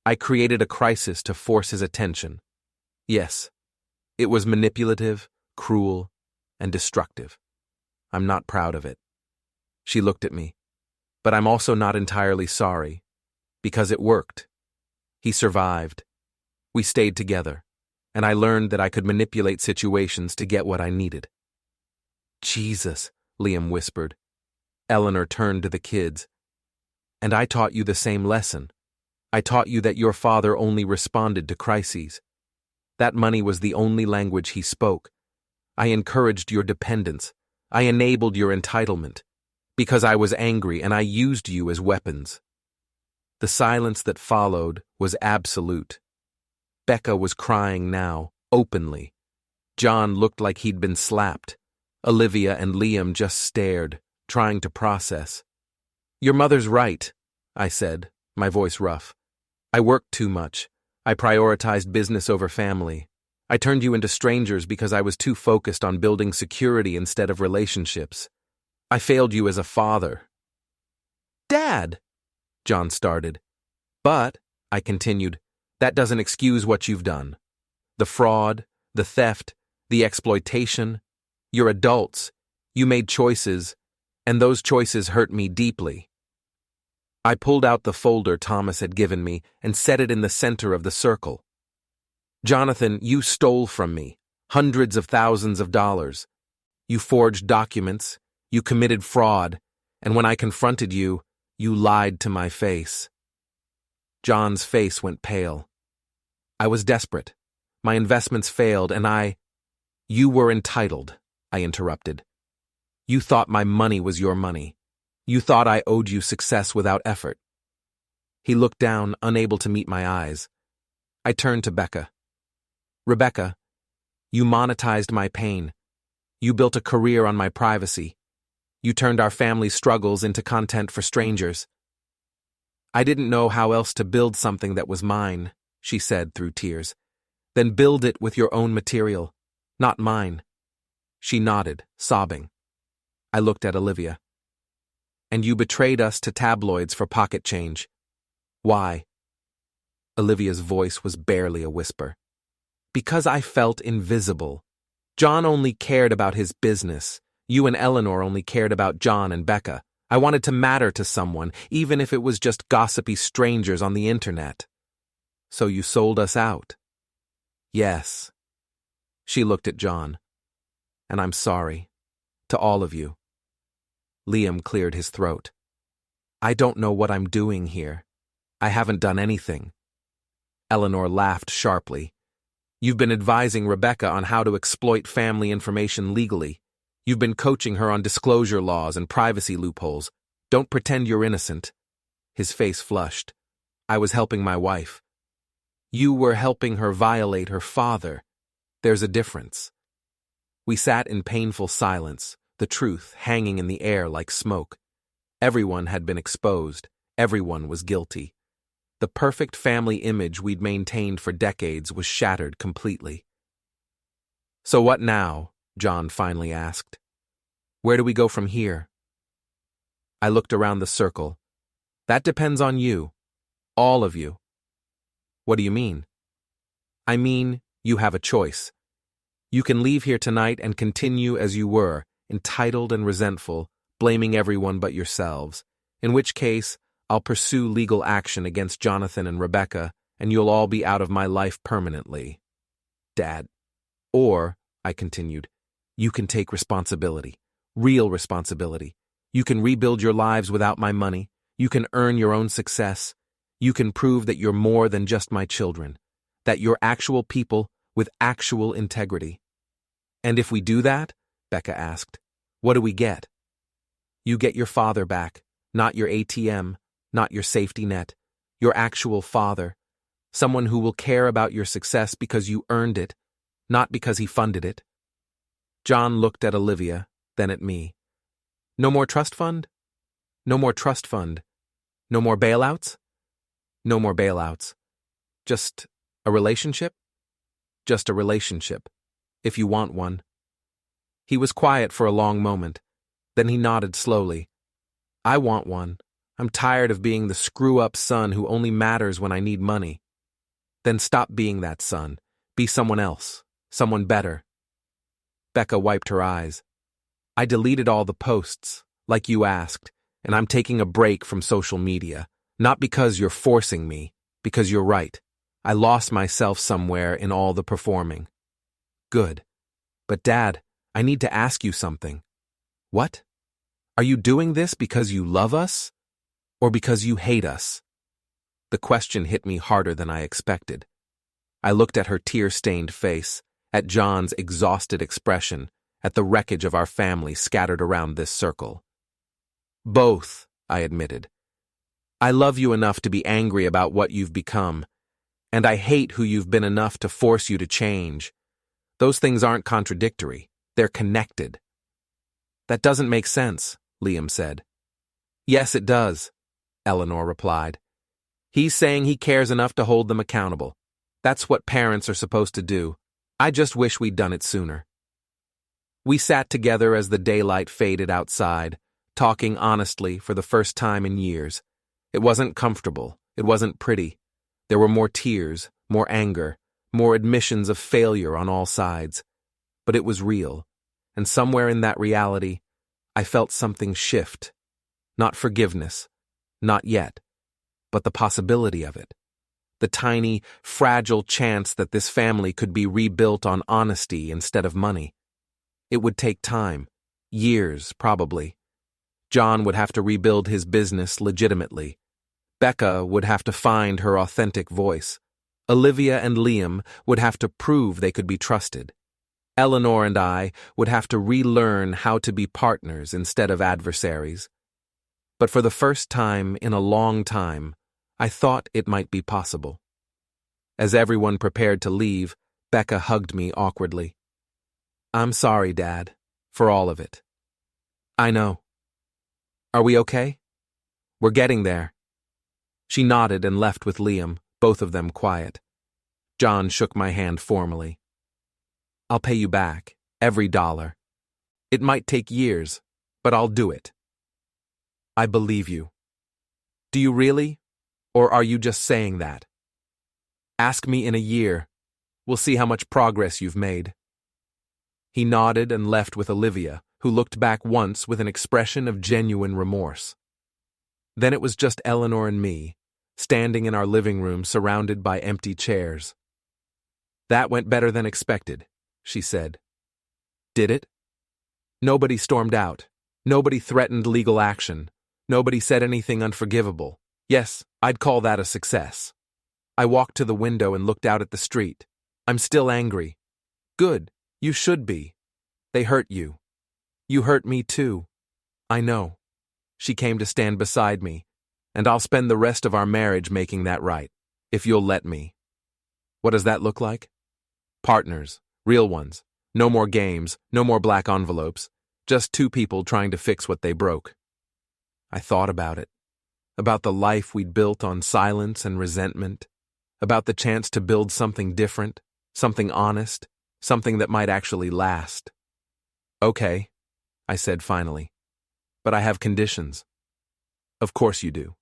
A: I created a crisis to force his attention. Yes, it was manipulative, cruel, and destructive. I'm not proud of it. She looked at me. But I'm also not entirely sorry. Because it worked. He survived. We stayed together, and I learned that I could manipulate situations to get what I needed. Jesus, Liam whispered. Eleanor turned to the kids. And I taught you the same lesson. I taught you that your father only responded to crises. That money was the only language he spoke. I encouraged your dependence. I enabled your entitlement. Because I was angry and I used you as weapons. The silence that followed was absolute. Becca was crying now, openly. Jon looked like he'd been slapped. Olivia and Liam just stared, trying to process. "Your mother's right," I said, my voice rough. "I worked too much. I prioritized business over family. I turned you into strangers because I was too focused on building security instead of relationships. I failed you as a father." "Dad," Jon started. "But," I continued, "that doesn't excuse what you've done. The fraud, the theft, the exploitation. You're adults. You made choices, and those choices hurt me deeply." I pulled out the folder Thomas had given me and set it in the center of the circle. "Jonathan, you stole from me hundreds of thousands of dollars. You forged documents, you committed fraud, and when I confronted you, you lied to my face." Jon's face went pale. "I was desperate. My investments failed, and You were entitled," I interrupted. "You thought my money was your money. You thought I owed you success without effort." He looked down, unable to meet my eyes. I turned to Becca. "Rebecca, you monetized my pain. You built a career on my privacy. You turned our family's struggles into content for strangers." "I didn't know how else to build something that was mine," she said through tears. "Then build it with your own material, not mine." She nodded, sobbing. I looked at Olivia. "And you betrayed us to tabloids for pocket change. Why?" Olivia's voice was barely a whisper. "Because I felt invisible. Jon only cared about his business. You and Eleanor only cared about Jon and Becca. I wanted to matter to someone, even if it was just gossipy strangers on the internet. So you sold us out." "Yes." She looked at Jon. "And I'm sorry. To all of you." Liam cleared his throat. "I don't know what I'm doing here. I haven't done anything." Eleanor laughed sharply. "You've been advising Rebecca on how to exploit family information legally. You've been coaching her on disclosure laws and privacy loopholes. Don't pretend you're innocent." His face flushed. "I was helping my wife." "You were helping her violate her father. There's a difference." We sat in painful silence, the truth hanging in the air like smoke. Everyone had been exposed. Everyone was guilty. The perfect family image we'd maintained for decades was shattered completely. "So what now?" Jon finally asked. "Where do we go from here?" I looked around the circle. "That depends on you. All of you." "What do you mean?" "I mean, you have a choice. You can leave here tonight and continue as you were, entitled and resentful, blaming everyone but yourselves, in which case I'll pursue legal action against Jonathan and Rebecca, and you'll all be out of my life permanently, Dad. Or," I continued, "you can take responsibility, real responsibility. You can rebuild your lives without my money. You can earn your own success. You can prove that you're more than just my children, that you're actual people with actual integrity." "And if we do that," Becca asked, "what do we get?" "You get your father back, not your ATM, not your safety net, your actual father, someone who will care about your success because you earned it, not because he funded it." Jon looked at Olivia, then at me. "No more trust fund? No more trust fund. No more bailouts?" "No more bailouts. Just a relationship?" "Just a relationship, if you want one." He was quiet for a long moment. Then he nodded slowly. "I want one. I'm tired of being the screw-up son who only matters when I need money." "Then stop being that son. Be someone else. Someone better." Becca wiped her eyes. "I deleted all the posts, like you asked, and I'm taking a break from social media. Not because you're forcing me, because you're right. I lost myself somewhere in all the performing." "Good. But Dad, I need to ask you something." "What? Are you doing this because you love us? Or because you hate us?" The question hit me harder than I expected. I looked at her tear-stained face, at Jon's exhausted expression, at the wreckage of our family scattered around this circle. Both, I admitted. I love you enough to be angry about what you've become, and I hate who you've been enough to force you to change. Those things aren't contradictory. They're connected. That doesn't make sense, Liam said. Yes, it does, Eleanor replied. He's saying he cares enough to hold them accountable. That's what parents are supposed to do. I just wish we'd done it sooner. We sat together as the daylight faded outside, talking honestly for the first time in years. It wasn't comfortable. It wasn't pretty. There were more tears, more anger, more admissions of failure on all sides. But it was real, and somewhere in that reality, I felt something shift. Not forgiveness, not yet, but the possibility of it. The tiny, fragile chance that this family could be rebuilt on honesty instead of money. It would take time, years probably. Jon would have to rebuild his business legitimately. Becca would have to find her authentic voice. Olivia and Liam would have to prove they could be trusted. Eleanor and I would have to relearn how to be partners instead of adversaries. But for the first time in a long time, I thought it might be possible. As everyone prepared to leave, Becca hugged me awkwardly. I'm sorry, Dad, for all of it. I know. Are we okay? We're getting there. She nodded and left with Liam, both of them quiet. Jon shook my hand formally. I'll pay you back, every dollar. It might take years, but I'll do it. I believe you. Do you really? Or are you just saying that? Ask me in a year. We'll see how much progress you've made. He nodded and left with Olivia, who looked back once with an expression of genuine remorse. Then it was just Eleanor and me, standing in our living room surrounded by empty chairs. That went better than expected, she said. Did it? Nobody stormed out. Nobody threatened legal action. Nobody said anything unforgivable. Yes, I'd call that a success. I walked to the window and looked out at the street. I'm still angry. Good, you should be. They hurt you. You hurt me too. I know. She came to stand beside me, and I'll spend the rest of our marriage making that right, if you'll let me. What does that look like? Partners, real ones. No more games, no more black envelopes. Just two people trying to fix what they broke. I thought about it. About the life we'd built on silence and resentment. About the chance to build something different, something honest, something that might actually last. Okay, I said finally. But I have conditions. Of course you do.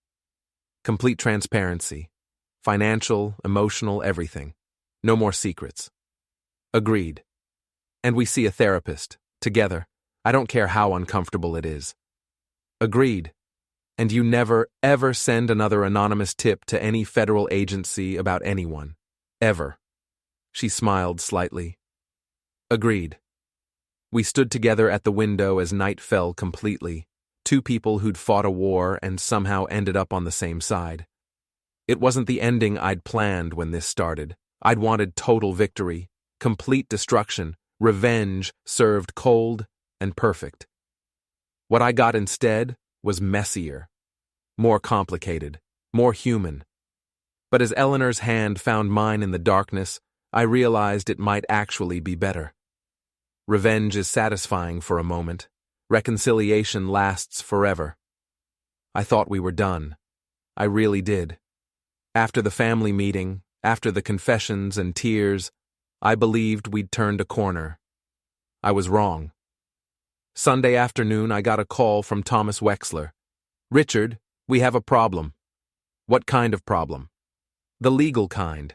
A: Complete transparency. Financial, emotional, everything. No more secrets. Agreed. And we see a therapist, together. I don't care how uncomfortable it is. Agreed. And you never, ever send another anonymous tip to any federal agency about anyone. Ever. She smiled slightly. Agreed. We stood together at the window as night fell completely. Two people who'd fought a war and somehow ended up on the same side. It wasn't the ending I'd planned when this started. I'd wanted total victory, complete destruction, revenge served cold and perfect. What I got instead was messier, more complicated, more human. But as Eleanor's hand found mine in the darkness, I realized it might actually be better. Revenge is satisfying for a moment. Reconciliation lasts forever. I thought we were done. I really did. After the family meeting, after the confessions and tears, I believed we'd turned a corner. I was wrong. Sunday afternoon, I got a call from Thomas Wexler. Richard, we have a problem. What kind of problem? The legal kind.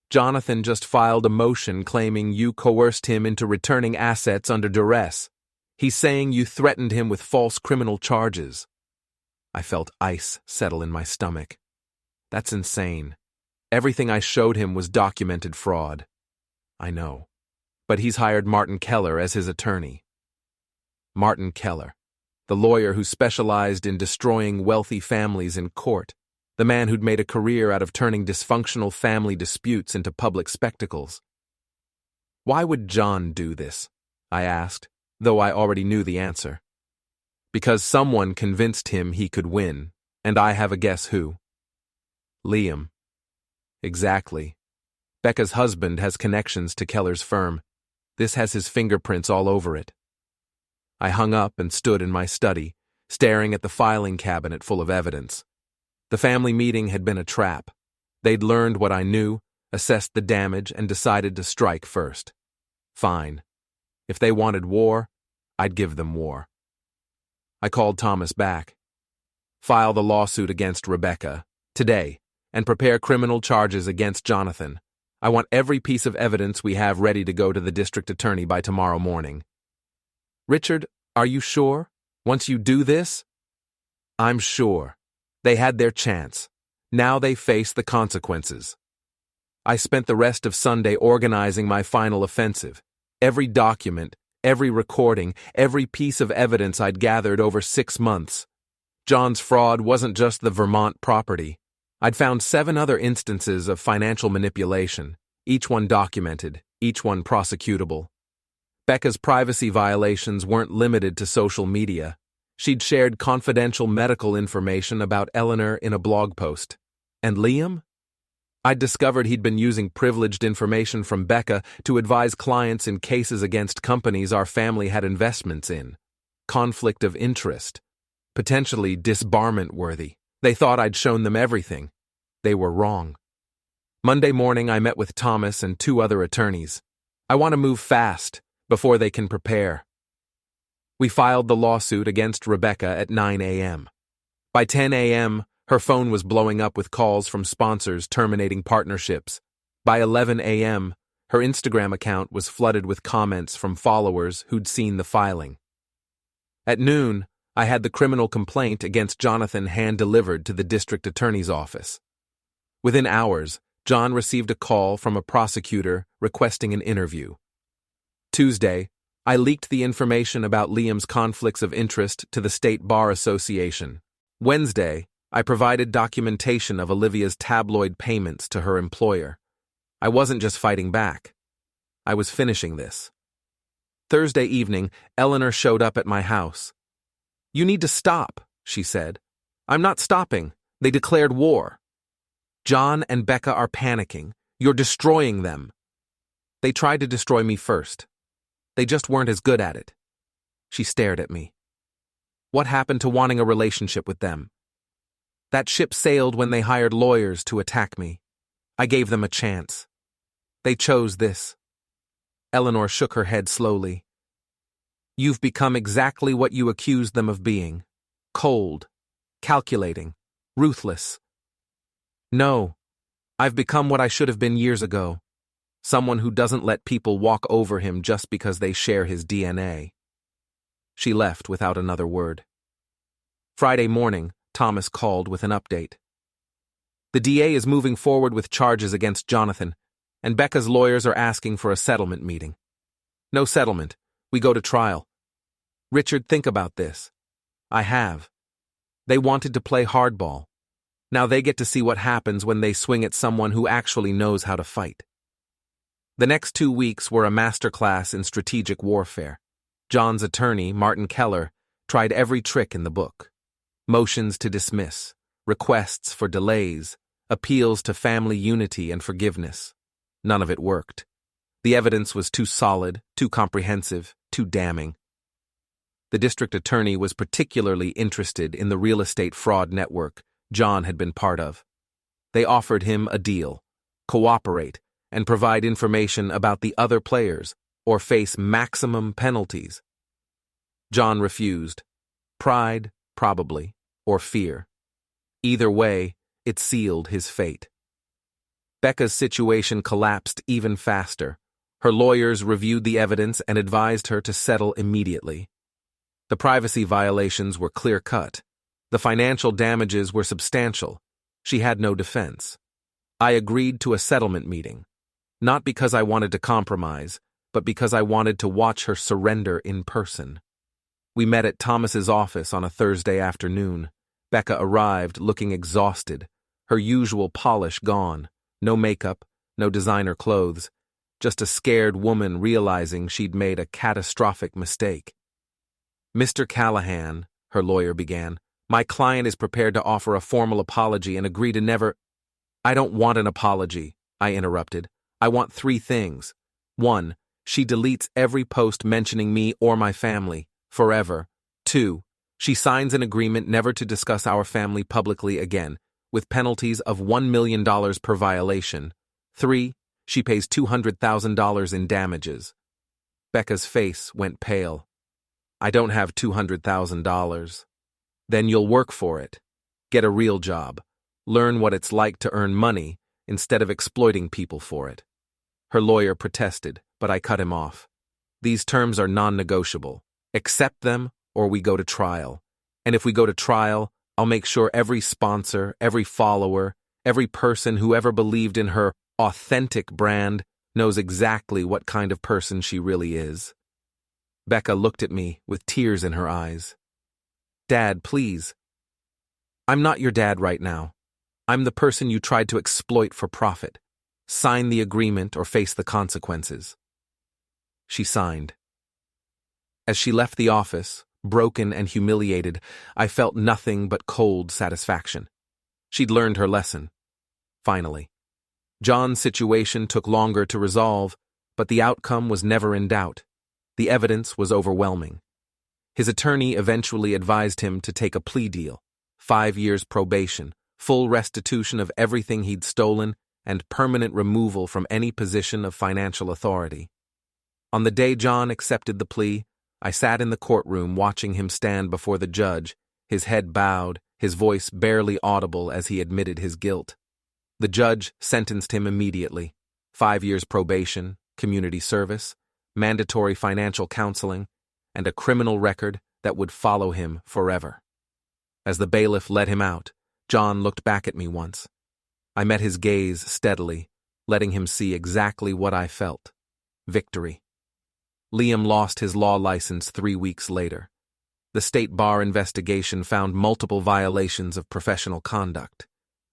A: Jonathan just filed a motion claiming you coerced him into returning assets under duress. He's saying you threatened him with false criminal charges. I felt ice settle in my stomach. That's insane. Everything I showed him was documented fraud. I know. But he's hired Martin Keller as his attorney. Martin Keller, the lawyer who specialized in destroying wealthy families in court, the man who'd made a career out of turning dysfunctional family disputes into public spectacles. Why would Jon do this? I asked, though I already knew the answer. Because someone convinced him he could win, and I have a guess who. Liam. Exactly. Becca's husband has connections to Keller's firm. This has his fingerprints all over it. I hung up and stood in my study, staring at the filing cabinet full of evidence. The family meeting had been a trap. They'd learned what I knew, assessed the damage, and decided to strike first. Fine. If they wanted war, I'd give them war. I called Thomas back. File the lawsuit against Rebecca, today, and prepare criminal charges against Jonathan. I want every piece of evidence we have ready to go to the district attorney by tomorrow morning. Richard, are you sure? Once you do this? I'm sure. They had their chance. Now they face the consequences. I spent the rest of Sunday organizing my final offensive. Every document, every recording, every piece of evidence I'd gathered over 6 months. John's fraud wasn't just the Vermont property. I'd found 7 other instances of financial manipulation, each one documented, each one prosecutable. Becca's privacy violations weren't limited to social media. She'd shared confidential medical information about Eleanor in a blog post. And Liam? I'd discovered he'd been using privileged information from Becca to advise clients in cases against companies our family had investments in. Conflict of interest. Potentially disbarment-worthy. They thought I'd shown them everything. They were wrong. Monday morning, I met with Thomas and 2 other attorneys. I want to move fast, before they can prepare. We filed the lawsuit against Rebecca at 9 a.m. By 10 a.m., her phone was blowing up with calls from sponsors terminating partnerships. By 11 a.m., her Instagram account was flooded with comments from followers who'd seen the filing. At noon, I had the criminal complaint against Jonathan hand-delivered to the district attorney's office. Within hours, John received a call from a prosecutor requesting an interview. Tuesday, I leaked the information about Liam's conflicts of interest to the State Bar Association. Wednesday, I provided documentation of Olivia's tabloid payments to her employer. I wasn't just fighting back. I was finishing this. Thursday evening, Eleanor showed up at my house. "You need to stop," she said. "I'm not stopping. They declared war. Jon and Becca are panicking. You're destroying them." They tried to destroy me first. They just weren't as good at it. She stared at me. What happened to wanting a relationship with them? That ship sailed when they hired lawyers to attack me. I gave them a chance. They chose this. Eleanor shook her head slowly. You've become exactly what you accused them of being. Cold, calculating, ruthless. No, I've become what I should have been years ago. Someone who doesn't let people walk over him just because they share his DNA. She left without another word. Friday morning, Thomas called with an update. The DA is moving forward with charges against Jonathan, and Becca's lawyers are asking for a settlement meeting. No settlement. We go to trial. Richard, think about this. I have. They wanted to play hardball. Now they get to see what happens when they swing at someone who actually knows how to fight. The next 2 weeks were a masterclass in strategic warfare. John's attorney, Martin Keller, tried every trick in the book. Motions to dismiss, requests for delays, appeals to family unity and forgiveness. None of it worked. The evidence was too solid, too comprehensive, too damning. The district attorney was particularly interested in the real estate fraud network Jon had been part of. They offered him a deal: cooperate and provide information about the other players or face maximum penalties. Jon refused. Pride, probably, or fear. Either way, it sealed his fate. Becca's situation collapsed even faster. Her lawyers reviewed the evidence and advised her to settle immediately. The privacy violations were clear-cut. The financial damages were substantial. She had no defense. I agreed to a settlement meeting, not because I wanted to compromise, but because I wanted to watch her surrender in person. We met at Thomas's office on a Thursday afternoon. Becca arrived looking exhausted, her usual polish gone, no makeup, no designer clothes, just a scared woman realizing she'd made a catastrophic mistake. Mr. Callahan, her lawyer began. My client is prepared to offer a formal apology and agree to never— I don't want an apology, I interrupted. I want 3 things. 1. She deletes every post mentioning me or my family, forever. 2. She signs an agreement never to discuss our family publicly again, with penalties of $1 million per violation. 3. She pays $200,000 in damages. Becca's face went pale. I don't have $200,000. Then you'll work for it. Get a real job. Learn what it's like to earn money instead of exploiting people for it. Her lawyer protested, but I cut him off. These terms are non-negotiable. Accept them or we go to trial. And if we go to trial, I'll make sure every sponsor, every follower, every person who ever believed in her authentic brand knows exactly what kind of person she really is. Becca looked at me with tears in her eyes. Dad, please. I'm not your dad right now. I'm the person you tried to exploit for profit. Sign the agreement or face the consequences. She signed. As she left the office, broken and humiliated, I felt nothing but cold satisfaction. She'd learned her lesson. Finally. Jon's situation took longer to resolve, but the outcome was never in doubt. The evidence was overwhelming. His attorney eventually advised him to take a plea deal, 5 years probation, full restitution of everything he'd stolen, and permanent removal from any position of financial authority. On the day Jon accepted the plea, I sat in the courtroom watching him stand before the judge, his head bowed, his voice barely audible as he admitted his guilt. The judge sentenced him immediately: 5 years probation, community service, mandatory financial counseling, and a criminal record that would follow him forever. As the bailiff let him out, Jon looked back at me once. I met his gaze steadily, letting him see exactly what I felt: victory. Liam lost his law license 3 weeks later. The state bar investigation found multiple violations of professional conduct.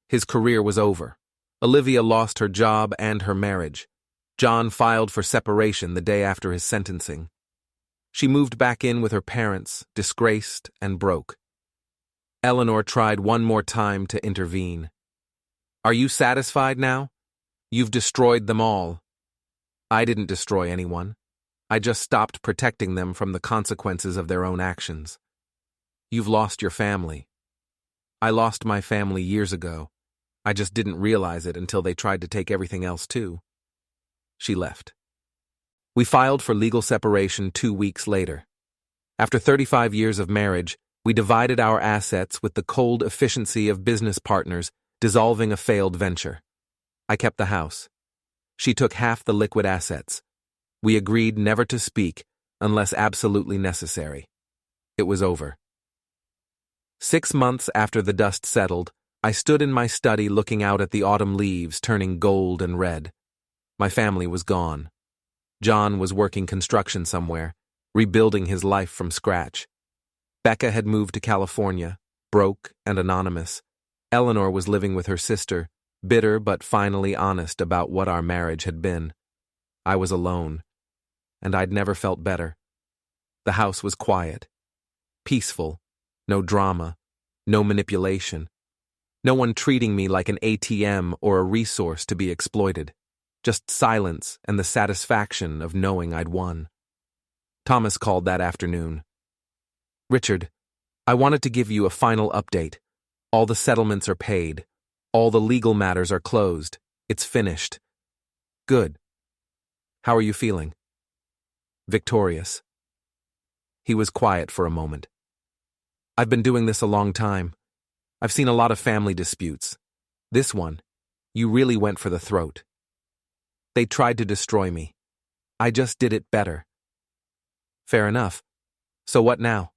A: His career was over. Olivia lost her job and her marriage. Jon filed for separation the day after his sentencing. She moved back in with her parents, disgraced and broke. Eleanor tried one more time to intervene. Are you satisfied now? You've destroyed them all. I didn't destroy anyone. I just stopped protecting them from the consequences of their own actions. You've lost your family. I lost my family years ago. I just didn't realize it until they tried to take everything else too. She left. We filed for legal separation 2 weeks later. After 35 years of marriage, we divided our assets with the cold efficiency of business partners dissolving a failed venture. I kept the house. She took half the liquid assets. We agreed never to speak unless absolutely necessary. It was over. 6 months after the dust settled, I stood in my study looking out at the autumn leaves turning gold and red. My family was gone. Jon was working construction somewhere, rebuilding his life from scratch. Becca had moved to California, broke and anonymous. Eleanor was living with her sister, bitter but finally honest about what our marriage had been. I was alone, and I'd never felt better. The house was quiet, peaceful, no drama, no manipulation. No one treating me like an ATM or a resource to be exploited. Just silence and the satisfaction of knowing I'd won. Thomas called that afternoon. Richard, I wanted to give you a final update. All the settlements are paid. All the legal matters are closed. It's finished. Good. How are you feeling? Victorious. He was quiet for a moment. I've been doing this a long time. I've seen a lot of family disputes. This one, you really went for the throat. They tried to destroy me. I just did it better. Fair enough. So what now?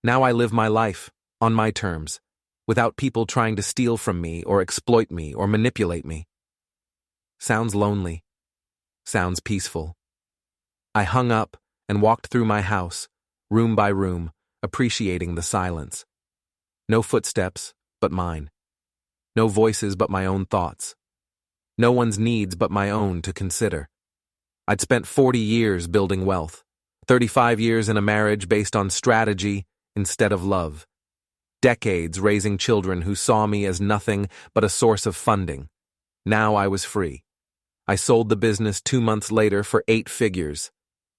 A: Now I live my life, on my terms, without people trying to steal from me or exploit me or manipulate me. Sounds lonely. Sounds peaceful. I hung up and walked through my house, room by room, appreciating the silence. No footsteps but mine. No voices but my own thoughts. No one's needs but my own to consider. I'd spent 40 years building wealth, 35 years in a marriage based on strategy instead of love. Decades raising children who saw me as nothing but a source of funding. Now I was free. I sold the business 2 months later for 8 figures.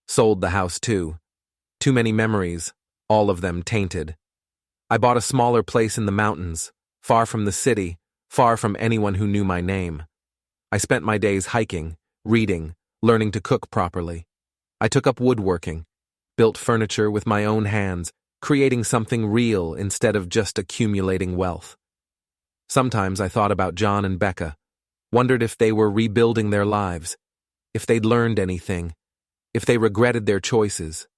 A: Sold the house too. Too many memories, all of them tainted. I bought a smaller place in the mountains, far from the city, far from anyone who knew my name. I spent my days hiking, reading, learning to cook properly. I took up woodworking, built furniture with my own hands, creating something real instead of just accumulating wealth. Sometimes I thought about Jon and Becca, wondered if they were rebuilding their lives, if they'd learned anything, if they regretted their choices.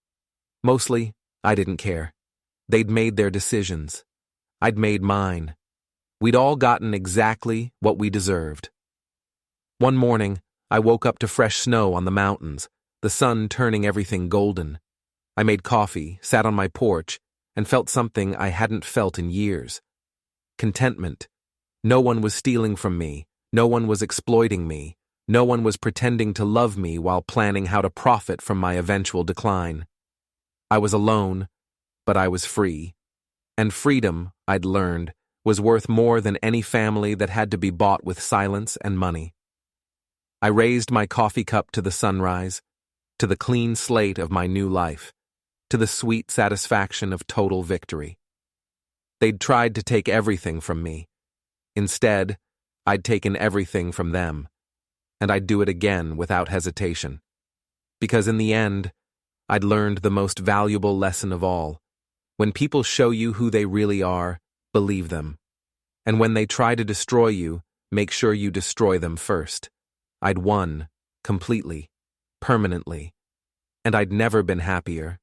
A: Mostly, I didn't care. They'd made their decisions. I'd made mine. We'd all gotten exactly what we deserved. One morning, I woke up to fresh snow on the mountains, the sun turning everything golden. I made coffee, sat on my porch, and felt something I hadn't felt in years. Contentment. No one was stealing from me. No one was exploiting me. No one was pretending to love me while planning how to profit from my eventual decline. I was alone, but I was free. And freedom, I'd learned, was worth more than any family that had to be bought with silence and money. I raised my coffee cup to the sunrise, to the clean slate of my new life, to the sweet satisfaction of total victory. They'd tried to take everything from me. Instead, I'd taken everything from them, and I'd do it again without hesitation. Because in the end, I'd learned the most valuable lesson of all. When people show you who they really are, believe them. And when they try to destroy you, make sure you destroy them first. I'd won, completely, permanently, and I'd never been happier,